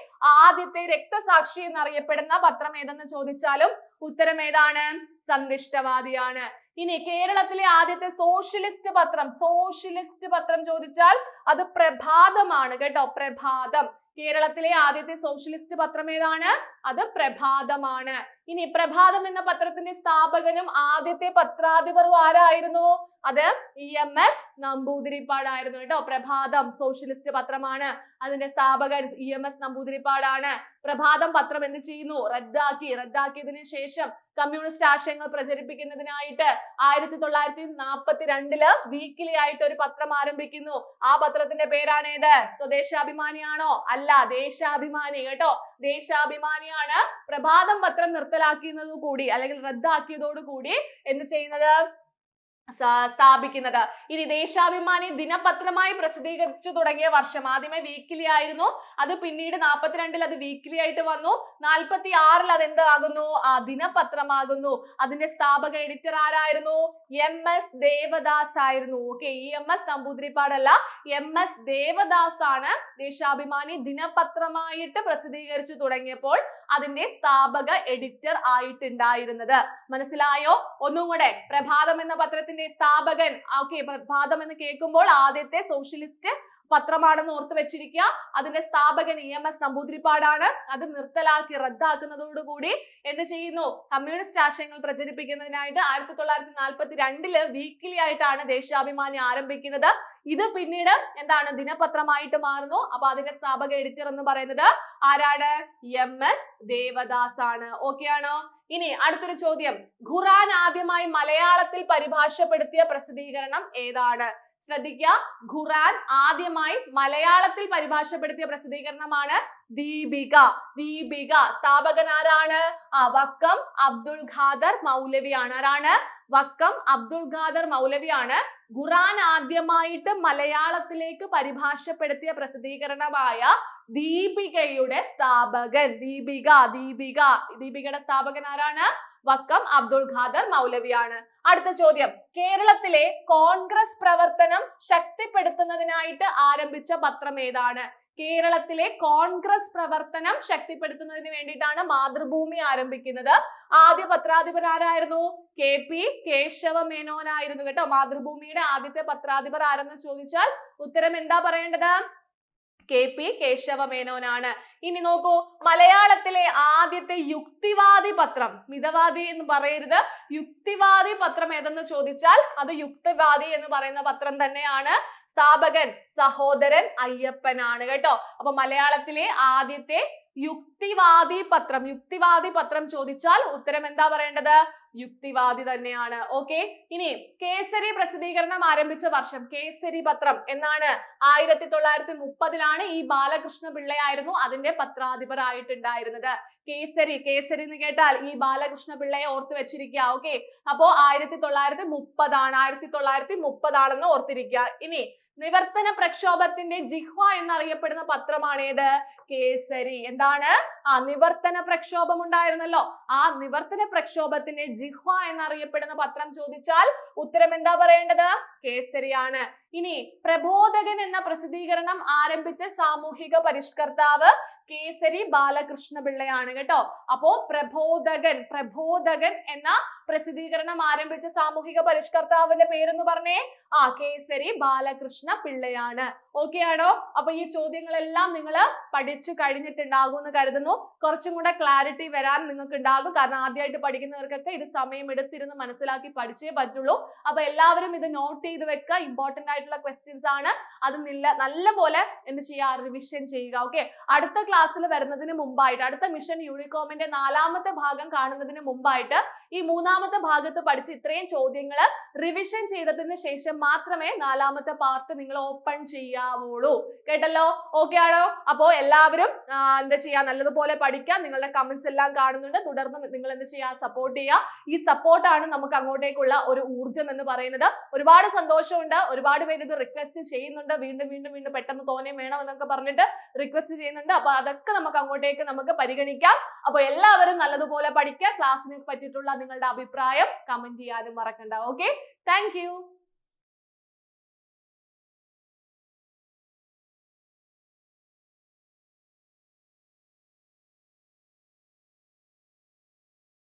ആദ്യത്തെ രക്തസാക്ഷി എന്നറിയപ്പെടുന്ന പത്രം ഏതെന്ന് ചോദിച്ചാലും ഉത്തരം ഏതാണ്? സന്ദിഷ്ടവാദിയാണ്. ഇനി കേരളത്തിലെ ആദ്യത്തെ സോഷ്യലിസ്റ്റ് പത്രം ചോദിച്ചാൽ അത് പ്രഭാതമാണ് കേട്ടോ. പ്രഭാതം. കേരളത്തിലെ ആദ്യത്തെ സോഷ്യലിസ്റ്റ് പത്രം ഏതാണ്? അത് പ്രഭാതമാണ്. ഇനി പ്രഭാതം എന്ന പത്രത്തിന്റെ സ്ഥാപകനും ആദ്യത്തെ പത്രാധിപരും ആരായിരുന്നു? അത് EMS നമ്പൂതിരിപ്പാടായിരുന്നു കേട്ടോ. പ്രഭാതം സോഷ്യലിസ്റ്റ് പത്രമാണ്. അതിന്റെ സ്ഥാപകൻ EMS നമ്പൂതിരിപ്പാടാണ്. പ്രഭാതം പത്രം എന്ത് ചെയ്യുന്നു? റദ്ദാക്കിയതിനു ശേഷം കമ്മ്യൂണിസ്റ്റ് ആശയങ്ങൾ പ്രചരിപ്പിക്കുന്നതിനായിട്ട് 1942 വീക്കിലി ആയിട്ട് ഒരു പത്രം ആരംഭിക്കുന്നു. ആ പത്രത്തിന്റെ പേരാണ് ഏത്? സ്വദേശാഭിമാനിയാണോ? അല്ല, ദേശാഭിമാനി കേട്ടോ. ദേശാഭിമാനിയാണ് പ്രഭാതം പത്രം നിർത്തലാക്കിയതോടുകൂടി അല്ലെങ്കിൽ റദ്ദാക്കിയതോടുകൂടി എന്ത് ചെയ്യുന്നത്? സ്ഥാപിക്കുന്നത്. ഇനി ദേശാഭിമാനി ദിനപത്രമായി പ്രസിദ്ധീകരിച്ചു തുടങ്ങിയ വർഷം ആദ്യമേ വീക്കിലി ആയിരുന്നു. അത് പിന്നീട് 42 അത് വീക്കിലി ആയിട്ട് വന്നു. 46 അത് എന്താകുന്നു? ദിനപത്രമാകുന്നു. അതിന്റെ സ്ഥാപക എഡിറ്റർ ആരായിരുന്നു? MS ദേവദാസ് ആയിരുന്നു. ഓക്കെ, EMS നമ്പൂതിരിപ്പാടല്ല, MS ദേവദാസ് ആണ് ദേശാഭിമാനി ദിനപത്രമായിട്ട് പ്രസിദ്ധീകരിച്ചു തുടങ്ങിയപ്പോൾ അതിന്റെ സ്ഥാപക എഡിറ്റർ ആയിട്ടുണ്ടായിരുന്നത്. മനസ്സിലായോ? ഒന്നും കൂടെ, പ്രഭാതം എന്ന പത്രത്തിന്റെ സ്ഥാപകൻ, ഓക്കെ, പ്രഭാതം എന്ന് കേൾക്കുമ്പോൾ ആദ്യത്തെ സോഷ്യലിസ്റ്റ് പത്രമാണെന്ന് ഓർത്ത് വെച്ചിരിക്കുക. അതിന്റെ സ്ഥാപകൻ EMS നമ്പൂതിരിപ്പാടാണ്. അത് റദ്ദാക്കുന്നതോടുകൂടി എന്ത് ചെയ്യുന്നു? കമ്മ്യൂണിസ്റ്റ് ആശയങ്ങൾ പ്രചരിപ്പിക്കുന്നതിനായിട്ട് 1942 വീക്കിലി ആയിട്ടാണ് ദേശാഭിമാനി ആരംഭിക്കുന്നത്. ഇത് പിന്നീട് എന്താണ്? ദിനപത്രമായിട്ട് മാറുന്നു. അപ്പൊ അതിന്റെ സ്ഥാപക എഡിറ്റർ എന്ന് പറയുന്നത് ആരാണ്? MS ദേവദാസ് ആണ്. ഓക്കെ ആണോ? ഇനി അടുത്തൊരു ചോദ്യം. ഖുറാൻ ആദ്യമായി മലയാളത്തിൽ പരിഭാഷപ്പെടുത്തിയ പ്രസിദ്ധീകരണം ഏതാണ്? ശ്രദ്ധിക്കുക, ഖുറാൻ ആദ്യമായി മലയാളത്തിൽ പരിഭാഷപ്പെടുത്തിയ പ്രസിദ്ധീകരണമാണ് ദീപിക. സ്ഥാപകൻ ആരാണ്? വക്കം അബ്ദുൽ ഖാദർ മൗലവിയാണ്. ആരാണ്? വക്കം അബ്ദുൽ ഖാദർ മൗലവിയാണ് ഖുറാൻ ആദ്യമായിട്ട് മലയാളത്തിലേക്ക് പരിഭാഷപ്പെടുത്തിയ പ്രസിദ്ധീകരണമായ ദീപികയുടെ സ്ഥാപകൻ. ദീപികയുടെ സ്ഥാപകൻ ആരാണ്? വക്കം അബ്ദുൽ ഖാദർ മൗലവിയാണ്. അടുത്ത ചോദ്യം. കേരളത്തിലെ കോൺഗ്രസ് പ്രവർത്തനം ശക്തിപ്പെടുത്തുന്നതിനായിട്ട് ആരംഭിച്ച പത്രം ഏതാണ്? കേരളത്തിലെ കോൺഗ്രസ് പ്രവർത്തനം ശക്തിപ്പെടുത്തുന്നതിന് വേണ്ടിയിട്ടാണ് മാതൃഭൂമി ആരംഭിക്കുന്നത്. ആദ്യ പത്രാധിപർ ആരായിരുന്നു? KP കേശവ മേനോനായിരുന്നു കേട്ടോ. മാതൃഭൂമിയുടെ ആദ്യത്തെ പത്രാധിപർ ആരെന്ന് ചോദിച്ചാൽ ഉത്തരം എന്താ പറയേണ്ടത്? KP കേശവ മേനോനാണ്. ഇനി നോക്കൂ, മലയാളത്തിലെ ആദ്യത്തെ യുക്തിവാദി പത്രം, മിതവാദി എന്ന് പറയരുത്, യുക്തിവാദി പത്രം ഏതെന്ന് ചോദിച്ചാൽ അത് യുക്തിവാദി എന്ന് പറയുന്ന പത്രം തന്നെയാണ്. സ്ഥാപകൻ സഹോദരൻ അയ്യപ്പനാണ് കേട്ടോ. അപ്പൊ മലയാളത്തിലെ ആദ്യത്തെ യുക്തിവാദി പത്രം ചോദിച്ചാൽ ഉത്തരം എന്താ പറയേണ്ടത്? യുക്തിവാദി തന്നെയാണ്. ഓക്കെ, ഇനി കേസരി പ്രസിദ്ധീകരണം ആരംഭിച്ച വർഷം, കേസരി പത്രം എന്നാണ്? 1930 ഈ ബാലകൃഷ്ണ പിള്ളയായിരുന്നു അതിന്റെ പത്രാധിപർ ആയിട്ടുണ്ടായിരുന്നത്. കേസരി എന്ന് കേട്ടാൽ ഈ ബാലകൃഷ്ണ പിള്ളയെ ഓർത്ത് വെച്ചിരിക്കുക. ഓക്കെ, അപ്പോ 1930 ആണെന്ന് ഓർത്തിരിക്കുക. ഇനി നിവർത്തന പ്രക്ഷോഭത്തിന്റെ ജിഹ്വ എന്നറിയപ്പെടുന്ന പത്രമാണ് ഏത്? കേസരി. എന്താണ്? നിവർത്തന പ്രക്ഷോഭം ഉണ്ടായിരുന്നല്ലോ. ആ നിവർത്തന പ്രക്ഷോഭത്തിന്റെ ജിഹ്വ എന്നറിയപ്പെടുന്ന പത്രം ചോദിച്ചാൽ ഉത്തരം എന്താ പറയേണ്ടത്? കേസരിയാണ്. ഇനി പ്രബോധകൻ എന്ന പ്രസിദ്ധീകരണം ആരംഭിച്ച സാമൂഹിക പരിഷ്കർത്താവ് കേസരി ബാലകൃഷ്ണ പിള്ളയാണ് കേട്ടോ. അപ്പോ പ്രബോധകൻ എന്ന പ്രസിദ്ധീകരണം ആരംഭിച്ച സാമൂഹിക പരിഷ്കർത്താവിന്റെ പേരെന്ന് പറഞ്ഞേ? കേസരി ബാലകൃഷ്ണ പിള്ളയാണ്. ഓക്കെ ആണോ? അപ്പൊ ഈ ചോദ്യങ്ങളെല്ലാം നിങ്ങൾ പഠിച്ചു കഴിഞ്ഞിട്ടുണ്ടാകും എന്ന് കരുതുന്നു. കുറച്ചും കൂടെ ക്ലാരിറ്റി വരാൻ നിങ്ങൾക്ക് ഉണ്ടാകും. കാരണം ആദ്യമായിട്ട് പഠിക്കുന്നവർക്കൊക്കെ ഇത് സമയം എടുത്തിരുന്ന് മനസ്സിലാക്കി പഠിച്ചേ പറ്റുള്ളൂ. അപ്പൊ എല്ലാവരും ഇത് നോട്ട് ചെയ്ത് വെക്കുക. ഇമ്പോർട്ടന്റ് ആയിട്ടുള്ള ക്വസ്റ്റ്യൻസ് ആണ്. അത് നല്ല പോലെ എന്ത് ചെയ്യുക? റിവിഷൻ ചെയ്യുക. ഓക്കെ, അടുത്ത ക്ലാസ്സിൽ വരുന്നതിന് മുമ്പായിട്ട്, അടുത്ത മിഷൻ യൂണികോമിന്റെ 4ാമത്തെ ഭാഗം കാണുന്നതിന് മുമ്പായിട്ട് ഈ 3 മൂന്നാമത്തെ ഭാഗത്ത് പഠിച്ച ഇത്രയും ചോദ്യങ്ങൾ റിവിഷൻ ചെയ്തതിന് ശേഷം മാത്രമേ നാലാമത്തെ പാർട്ട് നിങ്ങൾ ഓപ്പൺ ചെയ്യാവുള്ളൂ. കേട്ടല്ലോ? ഓക്കെ ആണോ? അപ്പോ എല്ലാവരും എന്താ ചെയ്യാ, നല്ലതുപോലെ പഠിക്കുക. നിങ്ങളുടെ കമന്റ്സ് എല്ലാം കാണുന്നുണ്ട്. തുടർന്ന് നിങ്ങൾ എന്ത് ചെയ്യാ, സപ്പോർട്ട് ചെയ്യുക. ഈ സപ്പോർട്ടാണ് നമുക്ക് അങ്ങോട്ടേക്കുള്ള ഒരു ഊർജ്ജം എന്ന് പറയുന്നത്. ഒരുപാട് സന്തോഷമുണ്ട്. ഒരുപാട് പേര് ഇത് റിക്വസ്റ്റ് ചെയ്യുന്നുണ്ട്. വീണ്ടും വീണ്ടും വീണ്ടും പെട്ടെന്ന് തോനെ വേണം എന്നൊക്കെ പറഞ്ഞിട്ട് റിക്വസ്റ്റ് ചെയ്യുന്നുണ്ട്. അപ്പൊ അതൊക്കെ നമുക്ക് അങ്ങോട്ടേക്ക് നമുക്ക് പരിഗണിക്കാം. അപ്പൊ എല്ലാവരും നല്ലതുപോലെ പഠിക്കുക. ക്ലാസ്സിനെ പറ്റിയിട്ടുള്ള നിങ്ങളുടെ അഭിപ്രായം കമന്റ് ചെയ്യാനും മറക്കണ്ട. Okay, thank you.